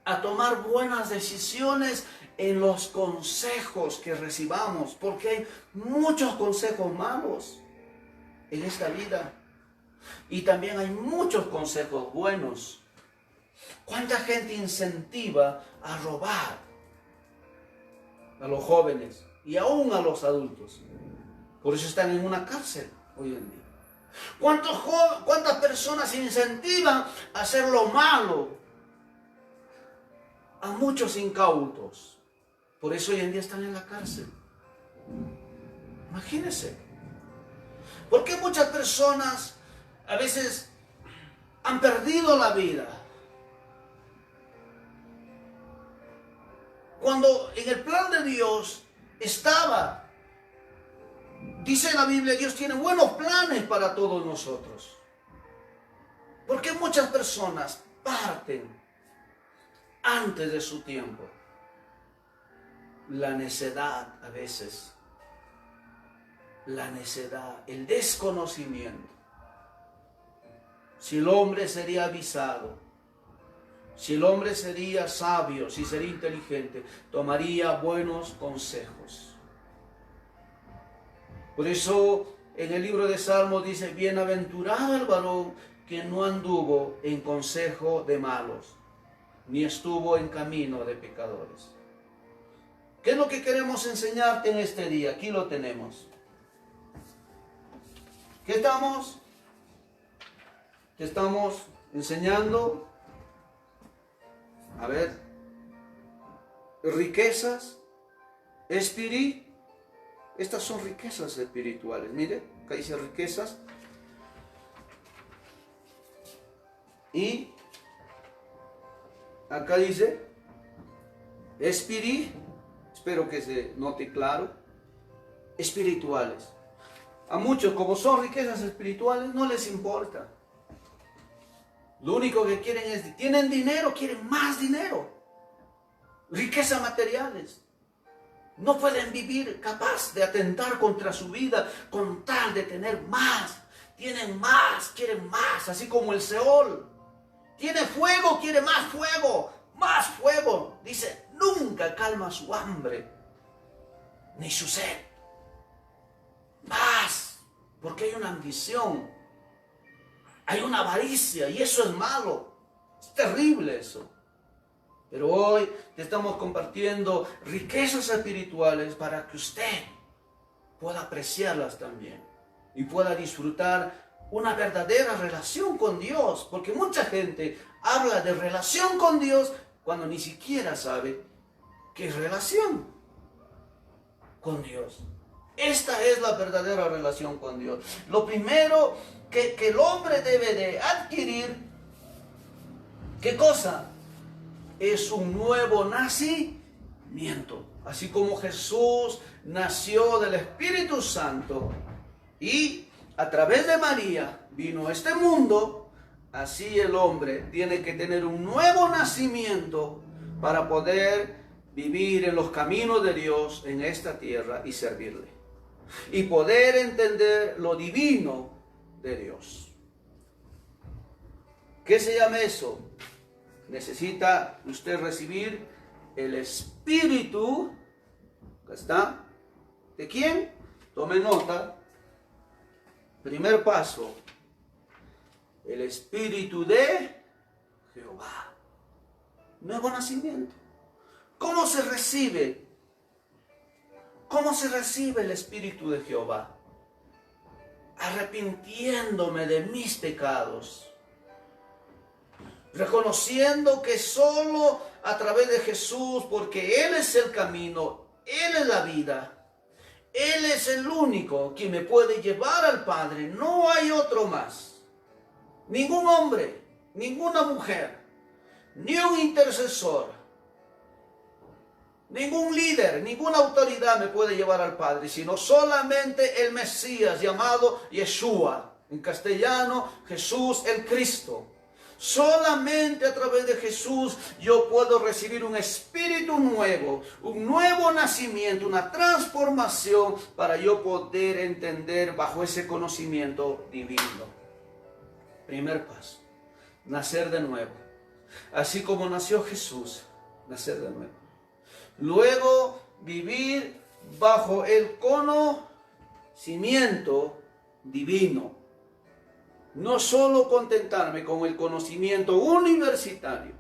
a tomar buenas decisiones en los consejos que recibamos. Porque hay muchos consejos malos en esta vida. Y también hay muchos consejos buenos. ¿Cuánta gente incentiva a robar? A los jóvenes y aún a los adultos. Por eso están en una cárcel hoy en día. ¿Cuántas personas incentivan a hacer lo malo? A muchos incautos. Por eso hoy en día están en la cárcel. Imagínense. ¿Por qué muchas personas a veces han perdido la vida? Cuando en el plan de Dios estaba. Dice la Biblia, Dios tiene buenos planes para todos nosotros. ¿Por qué muchas personas parten antes de su tiempo? La necedad a veces. La necedad, el desconocimiento. Si el hombre sería avisado, si el hombre sería sabio, si sería inteligente, tomaría buenos consejos. Por eso en el libro de Salmos dice, bienaventurado el varón que no anduvo en consejo de malos, ni estuvo en camino de pecadores. ¿Qué es lo que queremos enseñarte en este día? Aquí lo tenemos. ¿Qué estamos? Te estamos enseñando, a ver, riquezas espirituales. Estas son riquezas espirituales. Mire, acá dice riquezas. Y acá dice espero que se note claro, espirituales. A muchos, como son riquezas espirituales, no les importa. Lo único que quieren es, tienen dinero, quieren más dinero. Riquezas materiales. No pueden vivir capaz de atentar contra su vida con tal de tener más. Tienen más, quieren más, así como el Seol. Tiene fuego, quiere más fuego, más fuego. Dice, nunca calma su hambre, ni su sed. Más, porque hay una ambición, hay una avaricia y eso es malo. Es terrible eso. Pero hoy te estamos compartiendo riquezas espirituales para que usted pueda apreciarlas también y pueda disfrutar una verdadera relación con Dios, porque mucha gente habla de relación con Dios cuando ni siquiera sabe qué es relación con Dios. Esta es la verdadera relación con Dios. Lo primero que el hombre debe de adquirir, ¿qué cosa? Es un nuevo nacimiento. Así como Jesús nació del Espíritu Santo y a través de María vino a este mundo, así el hombre tiene que tener un nuevo nacimiento para poder vivir en los caminos de Dios en esta tierra y servirle. Y poder entender lo divino de Dios. ¿Qué se llama eso? Necesita usted recibir el Espíritu. Acá está. ¿De quién? Tome nota. Primer paso. El Espíritu de Jehová. Nuevo nacimiento. ¿Cómo se recibe? ¿Cómo se recibe el Espíritu de Jehová? Arrepintiéndome de mis pecados. Reconociendo que solo a través de Jesús, porque Él es el camino, Él es la vida, Él es el único que me puede llevar al Padre, no hay otro más. Ningún hombre, ninguna mujer, ni un intercesor, ningún líder, ninguna autoridad me puede llevar al Padre, sino solamente el Mesías llamado Yeshua, en castellano Jesús el Cristo. Solamente a través de Jesús yo puedo recibir un espíritu nuevo, un nuevo nacimiento, una transformación para yo poder entender bajo ese conocimiento divino. Primer paso, nacer de nuevo. Así como nació Jesús, nacer de nuevo. Luego vivir bajo el conocimiento divino. No solo contentarme con el conocimiento universitario,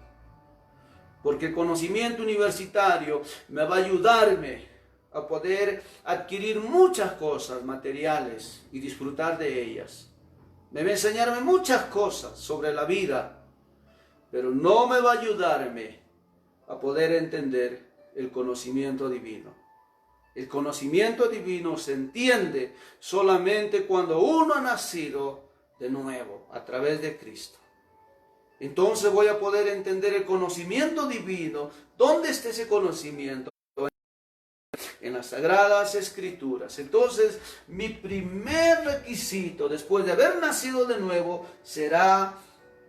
porque el conocimiento universitario me va a ayudarme a poder adquirir muchas cosas materiales y disfrutar de ellas. Debe enseñarme muchas cosas sobre la vida, pero no me va a ayudarme a poder entender el conocimiento divino. El conocimiento divino se entiende solamente cuando uno ha nacido de nuevo, a través de Cristo. Entonces voy a poder entender el conocimiento divino. ¿Dónde está ese conocimiento? En las Sagradas Escrituras. Entonces, mi primer requisito, después de haber nacido de nuevo, será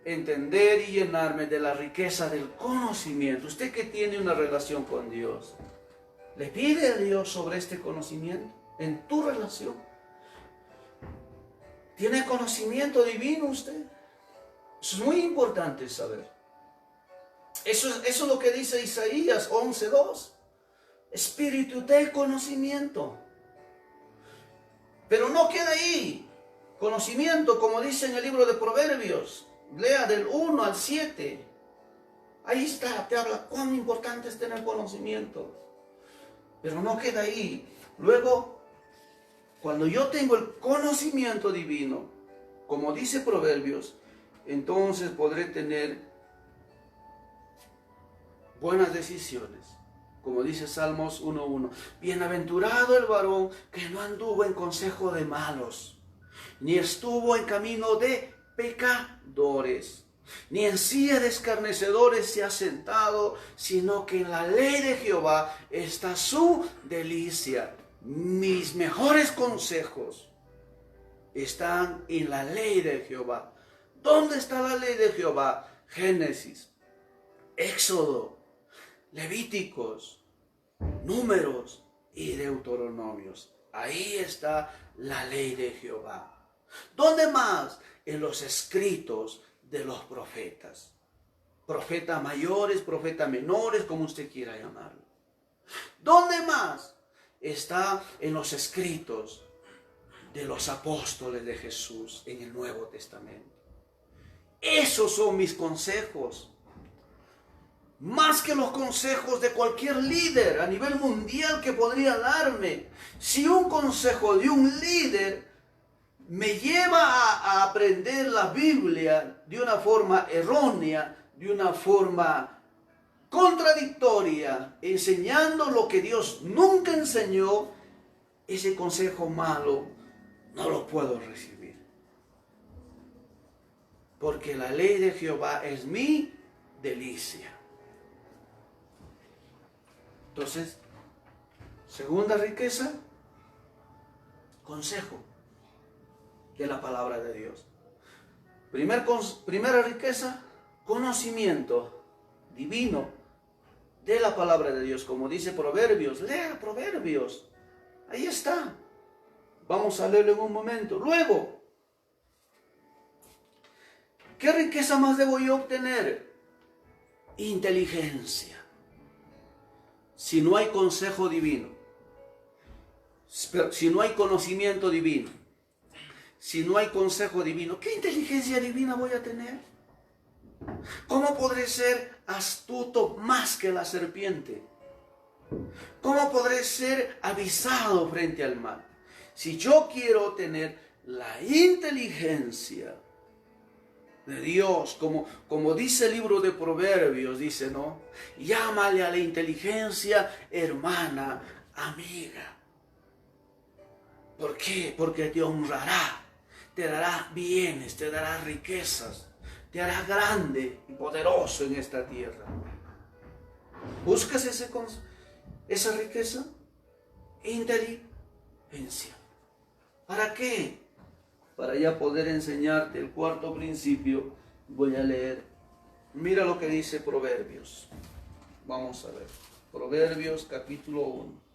entender y llenarme de la riqueza del conocimiento. Usted que tiene una relación con Dios, ¿le pide a Dios sobre este conocimiento en tu relación? ¿Tiene conocimiento divino usted? Eso es muy importante saber. Eso es lo que dice Isaías 11:2. Espíritu de conocimiento. Pero no queda ahí. Conocimiento, como dice en el libro de Proverbios. Lea del 1 al 7. Ahí está, te habla cuán importante es tener conocimiento. Pero no queda ahí. Luego, cuando yo tengo el conocimiento divino, como dice Proverbios, entonces podré tener buenas decisiones. Como dice Salmos 1:1, bienaventurado el varón que no anduvo en consejo de malos, ni estuvo en camino de pecadores, ni en silla de escarnecedores se ha sentado, sino que en la ley de Jehová está su delicia. Mis mejores consejos están en la ley de Jehová. ¿Dónde está la ley de Jehová? Génesis, Éxodo, Levíticos, Números y Deuteronomios. Ahí está la ley de Jehová. ¿Dónde más? En los escritos de los profetas. Profetas mayores, profetas menores, como usted quiera llamarlo. ¿Dónde más? Está en los escritos de los apóstoles de Jesús en el Nuevo Testamento. Esos son mis consejos. Más que los consejos de cualquier líder a nivel mundial que podría darme. Si un consejo de un líder me lleva a aprender la Biblia de una forma errónea, de una forma contradictoria, enseñando lo que Dios nunca enseñó, ese consejo malo no lo puedo recibir. Porque la ley de Jehová es mi delicia. Entonces, segunda riqueza, consejo de la palabra de Dios. Primera riqueza, conocimiento divino de la palabra de Dios. Como dice Proverbios, lea Proverbios. Ahí está. Vamos a leerlo en un momento. Luego, ¿qué riqueza más debo yo obtener? Inteligencia. Si no hay consejo divino, si no hay conocimiento divino, si no hay consejo divino, ¿qué inteligencia divina voy a tener? ¿Cómo podré ser astuto más que la serpiente? ¿Cómo podré ser avisado frente al mal? Si yo quiero tener la inteligencia de Dios, como dice el libro de Proverbios, dice, ¿no? Llámale a la inteligencia hermana, amiga. ¿Por qué? Porque te honrará, te dará bienes, te dará riquezas, te hará grande y poderoso en esta tierra. ¿Buscas esa riqueza? Inteligencia. ¿Para qué? Para ya poder enseñarte el cuarto principio, voy a leer. Mira lo que dice Proverbios. Vamos a ver. Proverbios capítulo 1.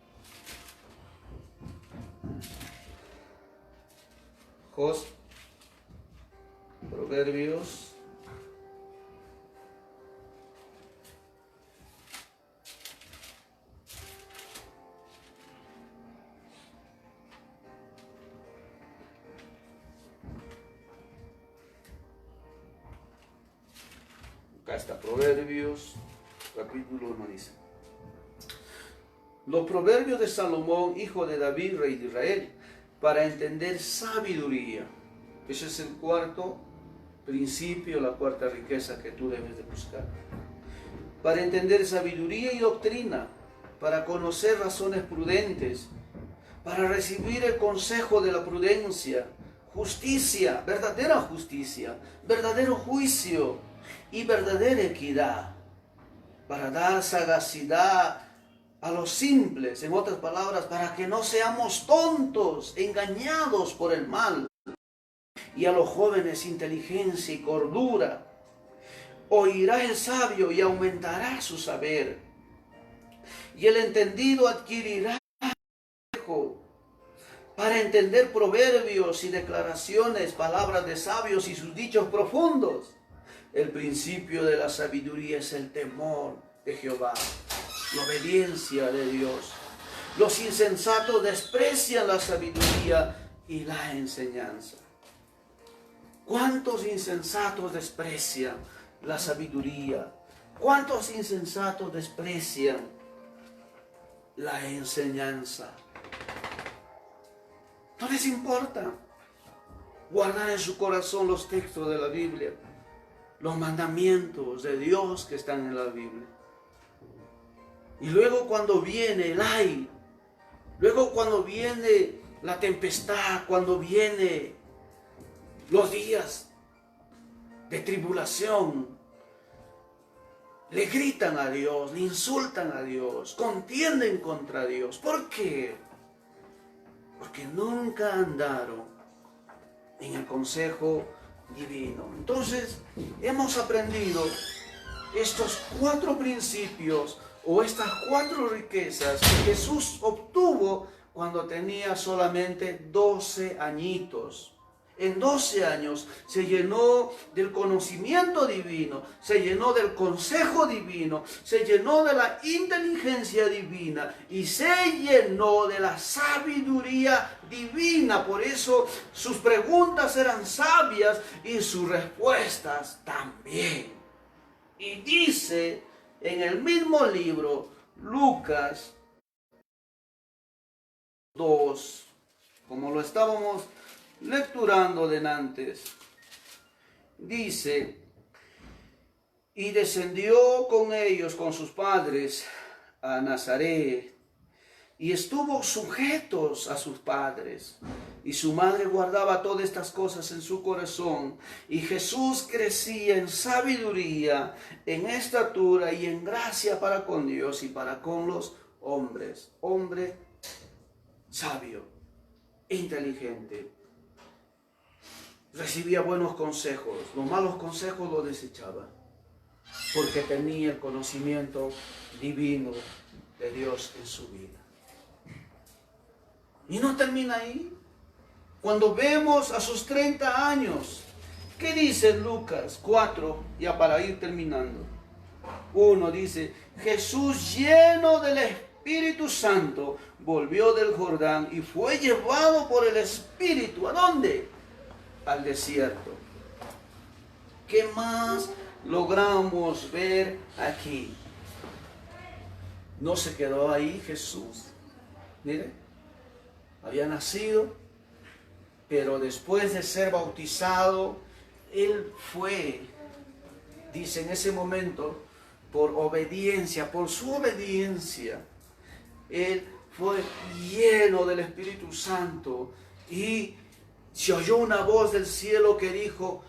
Proverbios acá está Proverbios capítulo 1 dice: los proverbios de Salomón, hijo de David, rey de Israel, para entender sabiduría. Ese es el cuarto principio, la cuarta riqueza que tú debes de buscar. Para entender sabiduría y doctrina, para conocer razones prudentes, para recibir el consejo de la prudencia, justicia, verdadero juicio y verdadera equidad, para dar sagacidad a los simples, en otras palabras, para que no seamos tontos, engañados por el mal, y a los jóvenes inteligencia y cordura. Oirá el sabio y aumentará su saber, y el entendido adquirirá consejo. Para entender proverbios y declaraciones, palabras de sabios y sus dichos profundos. El principio de la sabiduría es el temor de Jehová, la obediencia de Dios. Los insensatos desprecian la sabiduría y la enseñanza. ¿Cuántos insensatos desprecian la sabiduría? ¿Cuántos insensatos desprecian la enseñanza. No les importa guardar en su corazón los textos de la Biblia, los mandamientos de Dios que están en la Biblia. Y luego cuando viene el ay, luego cuando viene la tempestad, cuando viene los días de tribulación, le gritan a Dios, le insultan a Dios, contienden contra Dios. ¿Por qué? Porque nunca andaron en el consejo divino. Entonces, hemos aprendido estos 4 principios o estas 4 riquezas que Jesús obtuvo cuando tenía solamente 12 añitos. En 12 años se llenó del conocimiento divino, se llenó del consejo divino, se llenó de la inteligencia divina y se llenó de la sabiduría divina. Por eso sus preguntas eran sabias y sus respuestas también. Y dice en el mismo libro, Lucas 2, como lo estábamos lecturando denantes, dice: y descendió con ellos, con sus padres, a Nazaret, y estuvo sujetos a sus padres. Y su madre guardaba todas estas cosas en su corazón. Y Jesús crecía en sabiduría, en estatura y en gracia para con Dios y para con los hombres. Hombre sabio, inteligente. Recibía buenos consejos. Los malos consejos los desechaba, porque tenía el conocimiento divino de Dios en su vida. Y no termina ahí. Cuando vemos a sus 30 años, ¿qué dice Lucas 4? Ya para ir terminando. 1 dice: Jesús, lleno del Espíritu Santo, volvió del Jordán y fue llevado por el Espíritu. ¿A dónde? Al desierto. ¿Qué más logramos ver aquí? No se quedó ahí Jesús. Mire, había nacido, pero después de ser bautizado, Él fue, dice en ese momento, por obediencia, por su obediencia, Él fue lleno del Espíritu Santo y se oyó una voz del cielo que dijo: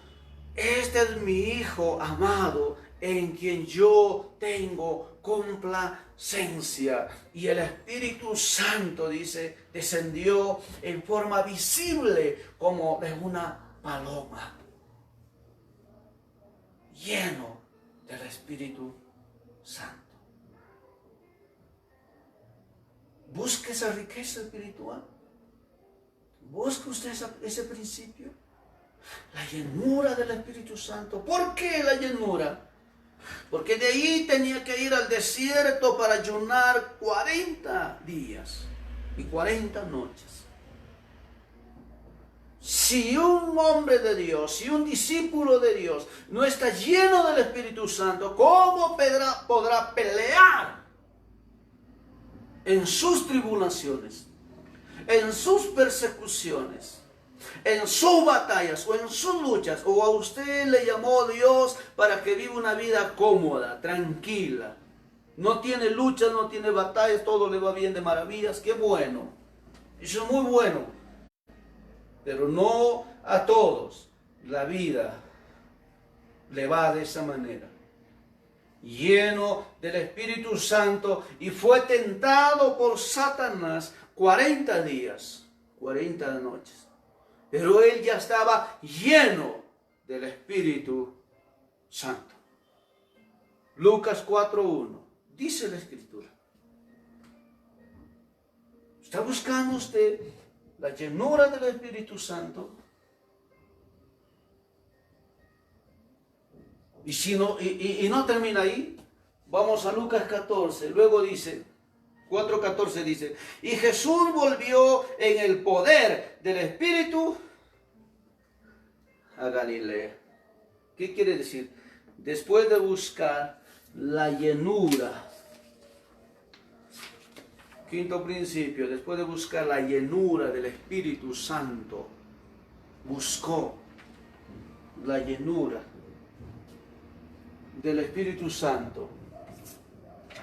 este es mi Hijo amado, en quien yo tengo complacencia. Y el Espíritu Santo, dice, descendió en forma visible como de una paloma, lleno del Espíritu Santo. Busque esa riqueza espiritual. Busque usted ese principio. La llenura del Espíritu Santo. ¿Por qué la llenura? Porque de ahí tenía que ir al desierto para ayunar 40 días y 40 noches. Si un hombre de Dios, si un discípulo de Dios no está lleno del Espíritu Santo, ¿cómo podrá pelear en sus tribulaciones, en sus persecuciones, en sus batallas o en sus luchas? O a usted le llamó Dios para que viva una vida cómoda, tranquila, no tiene luchas, no tiene batallas, todo le va bien de maravillas. Qué bueno, eso es muy bueno, pero no a todos la vida le va de esa manera. Lleno del Espíritu Santo, y fue tentado por Satanás 40 días, 40 noches. Pero él ya estaba lleno del Espíritu Santo. Lucas 4:1, dice la Escritura. ¿Está buscando usted la llenura del Espíritu Santo? Y si no, y no termina ahí, vamos a Lucas 14. Luego dice, 4:14 dice: y Jesús volvió en el poder del Espíritu a Galilea. ¿Qué quiere decir? Después de buscar la llenura quinto principio, después de buscar la llenura del Espíritu Santo, buscó la llenura del Espíritu Santo,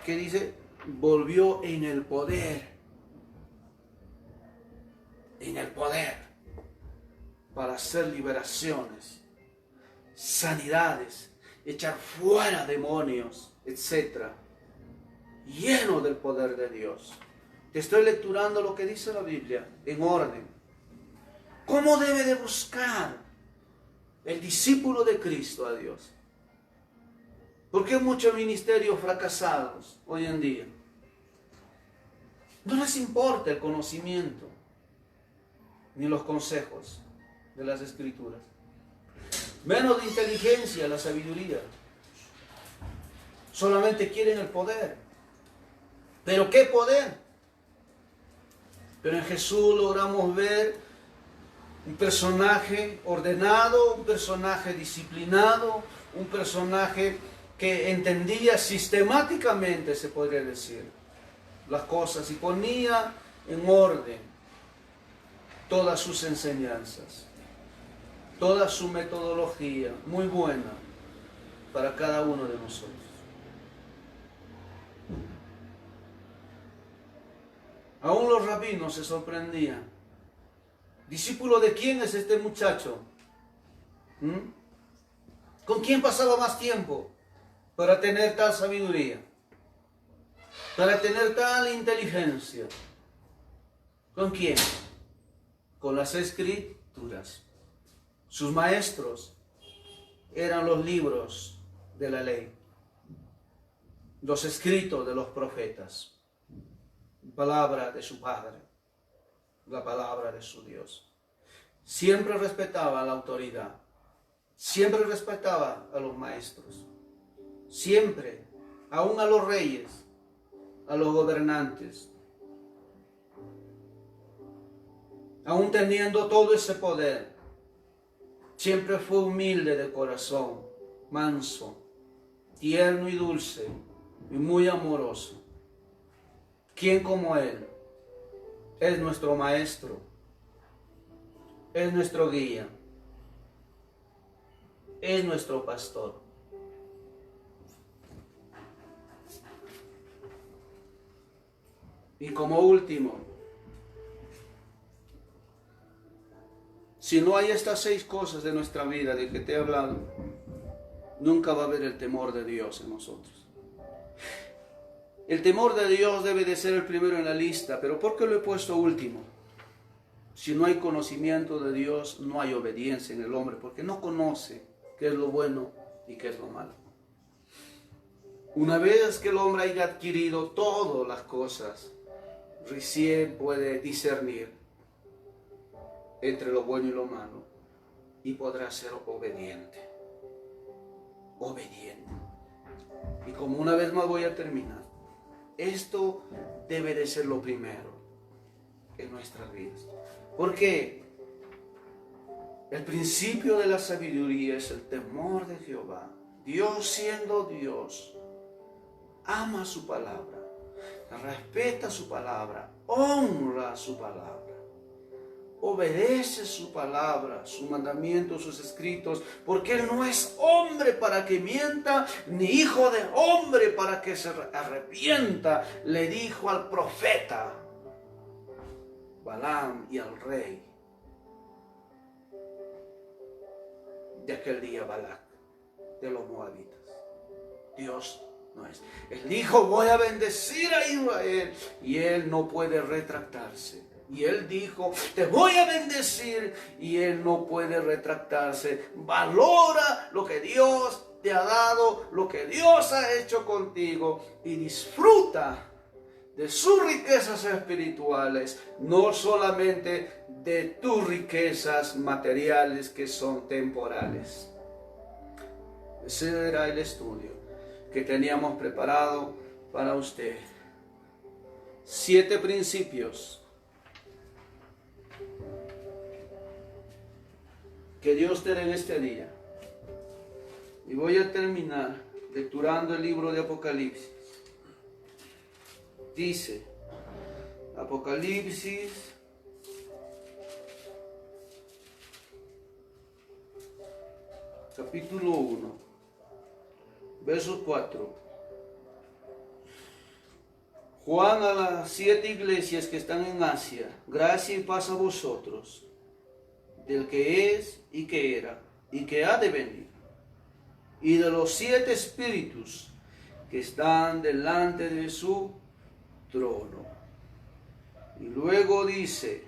que dice, volvió en el poder, para hacer liberaciones, sanidades, echar fuera demonios, etc. Lleno del poder de Dios. Te estoy lecturando lo que dice la Biblia en orden. ¿Cómo debe de buscar el discípulo de Cristo a Dios? ¿Por qué muchos ministerios fracasados hoy en día? No les importa el conocimiento ni los consejos de las Escrituras. Menos de inteligencia, la sabiduría. Solamente quieren el poder. ¿Pero qué poder? Pero en Jesús logramos ver un personaje ordenado, un personaje disciplinado, un personaje que entendía sistemáticamente, se podría decir, las cosas y ponía en orden todas sus enseñanzas, toda su metodología, muy buena para cada uno de nosotros. Aún los rabinos se sorprendían. ¿Discípulo de quién es este muchacho? ¿Con quién pasaba más tiempo para tener tal sabiduría? Para tener tal inteligencia. ¿Con quién? Con las Escrituras. Sus maestros eran los libros de la ley, los escritos de los profetas, palabra de su Padre, la palabra de su Dios. Siempre respetaba a la autoridad, siempre respetaba a los maestros, siempre, aún a los reyes, a los gobernantes, aún teniendo todo ese poder, siempre fue humilde de corazón, manso, tierno y dulce y muy amoroso. ¿Quién como Él? Es nuestro maestro, es nuestro guía, es nuestro pastor. Y como último, si no hay estas 6 cosas de nuestra vida de que te he hablado, nunca va a haber el temor de Dios en nosotros. El temor de Dios debe de ser el primero en la lista, pero ¿por qué lo he puesto último? Si no hay conocimiento de Dios, no hay obediencia en el hombre, porque no conoce qué es lo bueno y qué es lo malo. Una vez que el hombre haya adquirido todas las cosas, recién puede discernir entre lo bueno y lo malo y podrá ser obediente. Obediente. Y como una vez más voy a terminar, esto debe de ser lo primero en nuestras vidas. Porque el principio de la sabiduría es el temor de Jehová. Dios siendo Dios, ama su palabra, respeta su palabra, honra su palabra, obedece su palabra, su mandamiento, sus escritos, porque Él no es hombre para que mienta, ni hijo de hombre para que se arrepienta, le dijo al profeta Balaam y al rey de aquel día, Balac, de los moabitas. Dios no es. Él dijo, voy a bendecir a Israel, y él no puede retractarse. Y él dijo, te voy a bendecir, y él no puede retractarse. Valora lo que Dios te ha dado, lo que Dios ha hecho contigo, y disfruta de sus riquezas espirituales, no solamente de tus riquezas materiales que son temporales. Ese era el estudio que teníamos preparado para usted. 7 principios que Dios te dé en este día. Y voy a terminar lecturando el libro de Apocalipsis. Dice, Apocalipsis capítulo 1, verso 4. Juan a las 7 iglesias que están en Asia, gracia y paz a vosotros, del que es y que era y que ha de venir, y de los 7 espíritus que están delante de su trono. Y luego dice,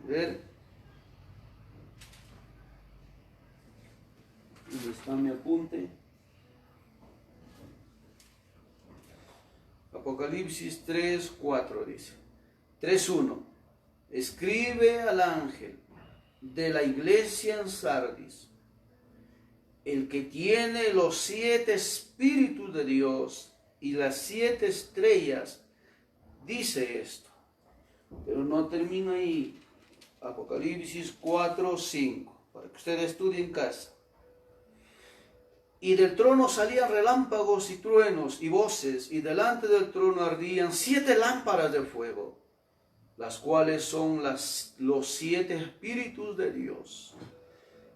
ver, ¿dónde está mi apunte? Apocalipsis 3:4 dice, 3:1, escribe al ángel de la iglesia en Sardis, el que tiene los 7 espíritus de Dios y las 7 estrellas, dice esto. Pero no termina ahí. Apocalipsis 4:5, para que usted estudie en casa. Y del trono salían relámpagos y truenos y voces, y delante del trono ardían 7 lámparas de fuego, las cuales son los 7 espíritus de Dios.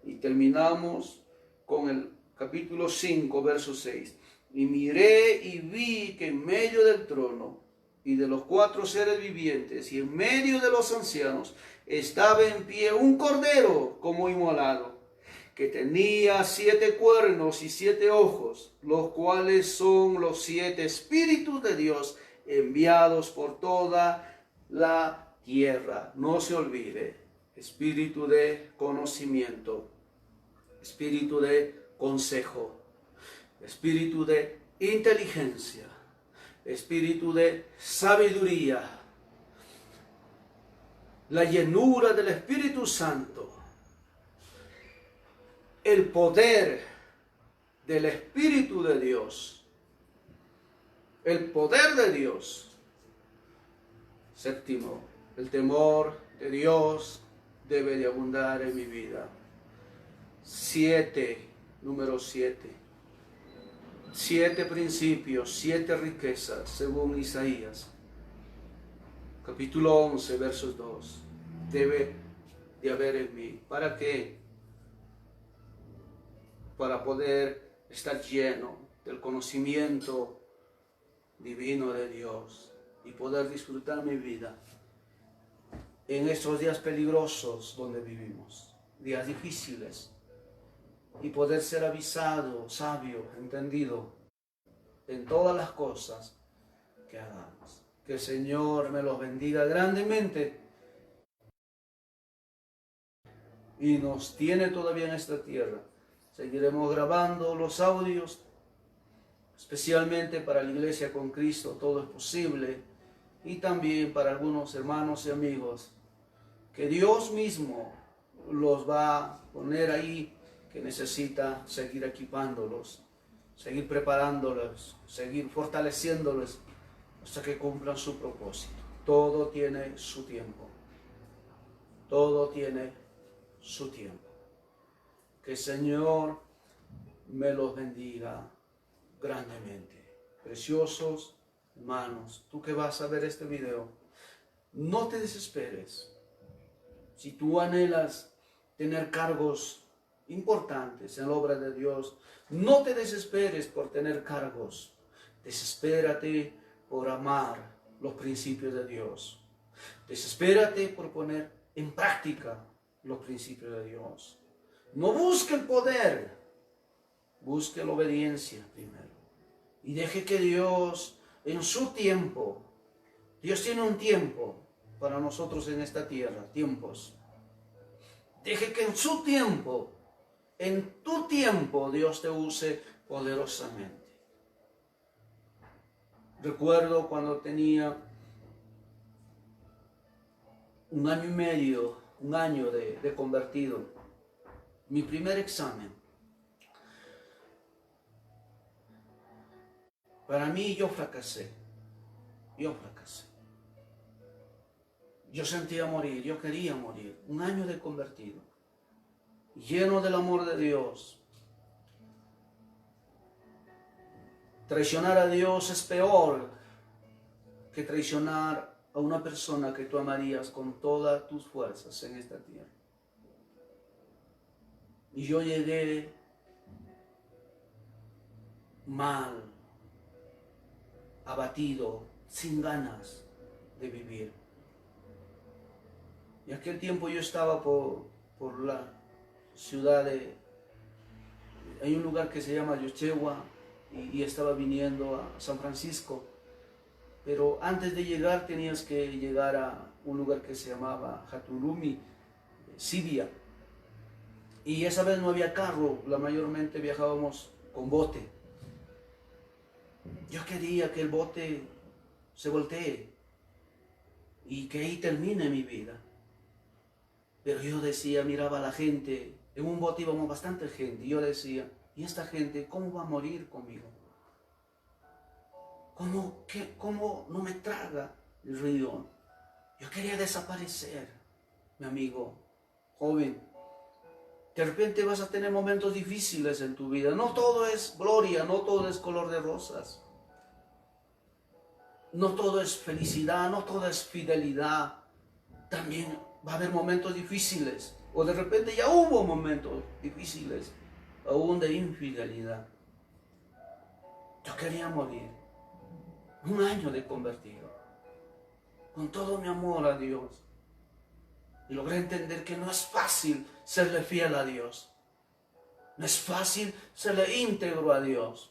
Y terminamos con el capítulo 5, verso 6. Y miré y vi que en medio del trono y de los 4 seres vivientes y en medio de los ancianos estaba en pie un cordero como inmolado, que tenía 7 cuernos y 7 ojos, los cuales son los 7 espíritus de Dios enviados por toda la tierra. No se olvide, espíritu de conocimiento, espíritu de consejo, espíritu de inteligencia, espíritu de sabiduría, la llenura del Espíritu Santo, el poder del Espíritu de Dios, el poder de Dios. Séptimo, el temor de Dios debe de abundar en mi vida. 7, número 7. 7 principios, 7 riquezas, según Isaías. Capítulo 11, versos 2. Debe de haber en mí. ¿Para qué? Para poder estar lleno del conocimiento divino de Dios y poder disfrutar mi vida en estos días peligrosos donde vivimos, días difíciles, y poder ser avisado, sabio, entendido en todas las cosas que hagamos. Que el Señor me los bendiga grandemente y nos tiene todavía en esta tierra. Seguiremos grabando los audios, especialmente para la Iglesia con Cristo, todo es posible, y también para algunos hermanos y amigos que Dios mismo los va a poner ahí, que necesita seguir equipándolos, seguir preparándolos, seguir fortaleciéndolos hasta que cumplan su propósito. Todo tiene su tiempo. Todo tiene su tiempo. Que el Señor me los bendiga grandemente. Preciosos hermanos, tú que vas a ver este video, no te desesperes. Si tú anhelas tener cargos importantes en la obra de Dios, no te desesperes por tener cargos. Desespérate por amar los principios de Dios. Desespérate por poner en práctica los principios de Dios. No busque el poder, busque la obediencia primero. Y deje que Dios, en su tiempo, Dios tiene un tiempo para nosotros en esta tierra, tiempos. Deje que en su tiempo, en tu tiempo, Dios te use poderosamente. Recuerdo cuando tenía 1 año y medio, 1 año de convertido, mi primer examen. Para mí yo fracasé. Yo sentía morir, yo quería morir. 1 año de convertido, lleno del amor de Dios. Traicionar a Dios es peor que traicionar a una persona que tú amarías con todas tus fuerzas en esta tierra. Y yo llegué mal, abatido, sin ganas de vivir. Y aquel tiempo yo estaba por la ciudad de... Hay un lugar que se llama Yochegua y estaba viniendo a San Francisco. Pero antes de llegar tenías que llegar a un lugar que se llamaba Haturumi, Sibia. Y esa vez no había carro, la mayormente viajábamos con bote. Yo quería que el bote se voltee y que ahí termine mi vida. Pero yo decía, miraba a la gente, en un bote íbamos bastante gente, y yo decía, ¿y esta gente cómo va a morir conmigo? ¿Cómo no me traga el río? Yo quería desaparecer, mi amigo, joven. De repente vas a tener momentos difíciles en tu vida. No todo es gloria, no todo es color de rosas. No todo es felicidad, no todo es fidelidad. También va a haber momentos difíciles. O de repente ya hubo momentos difíciles, aún de infidelidad. Yo quería morir. 1 año de convertido. Con todo mi amor a Dios. Y logré entender que no es fácil serle fiel a Dios. No es fácil serle íntegro a Dios.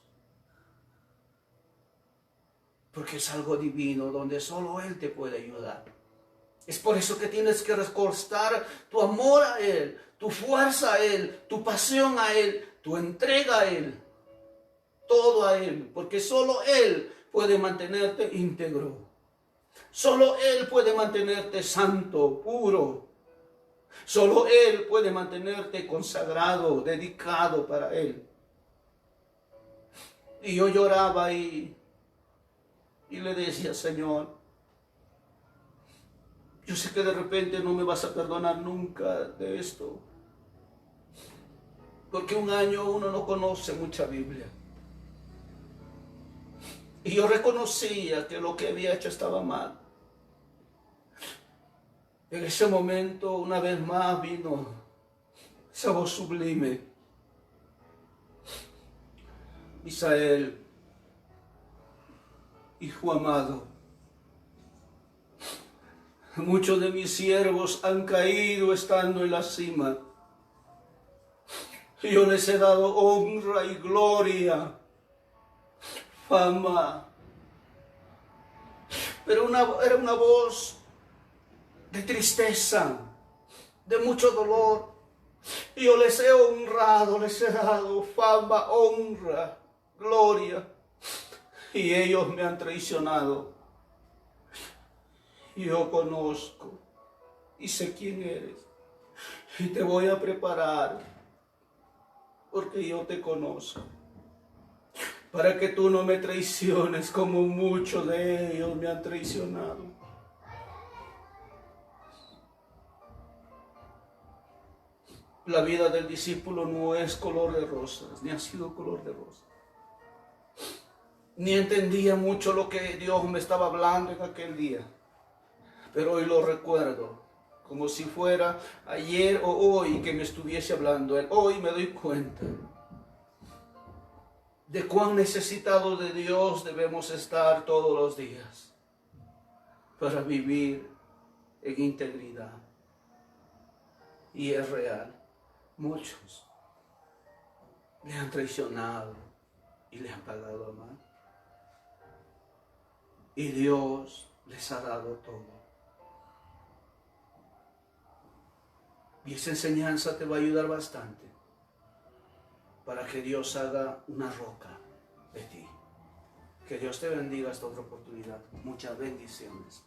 Porque es algo divino donde solo Él te puede ayudar. Es por eso que tienes que recostar tu amor a Él, tu fuerza a Él, tu pasión a Él, tu entrega a Él. Todo a Él. Porque solo Él puede mantenerte íntegro. Solo Él puede mantenerte santo, puro. Solo Él puede mantenerte consagrado, dedicado para Él. Y yo lloraba y le decía, Señor, yo sé que de repente no me vas a perdonar nunca de esto. Porque 1 año uno no conoce mucha Biblia. Y yo reconocía que lo que había hecho estaba mal. En ese momento, una vez más, vino esa voz sublime. Misael, hijo amado, muchos de mis siervos han caído estando en la cima. Yo les he dado honra y gloria, fama. Pero era una voz de tristeza, de mucho dolor. Y yo les he honrado, les he dado fama, honra, gloria. Y ellos me han traicionado. Yo conozco y sé quién eres. Y te voy a preparar, porque yo te conozco. Para que tú no me traiciones como muchos de ellos me han traicionado. La vida del discípulo no es color de rosas, ni ha sido color de rosas. Ni entendía mucho lo que Dios me estaba hablando en aquel día. Pero hoy lo recuerdo, como si fuera ayer o hoy que me estuviese hablando Él. Hoy me doy cuenta de cuán necesitados de Dios debemos estar todos los días para vivir en integridad. Y es real. Muchos le han traicionado y le han pagado mal. Y Dios les ha dado todo. Y esa enseñanza te va a ayudar bastante para que Dios haga una roca de ti. Que Dios te bendiga esta otra oportunidad. Muchas bendiciones.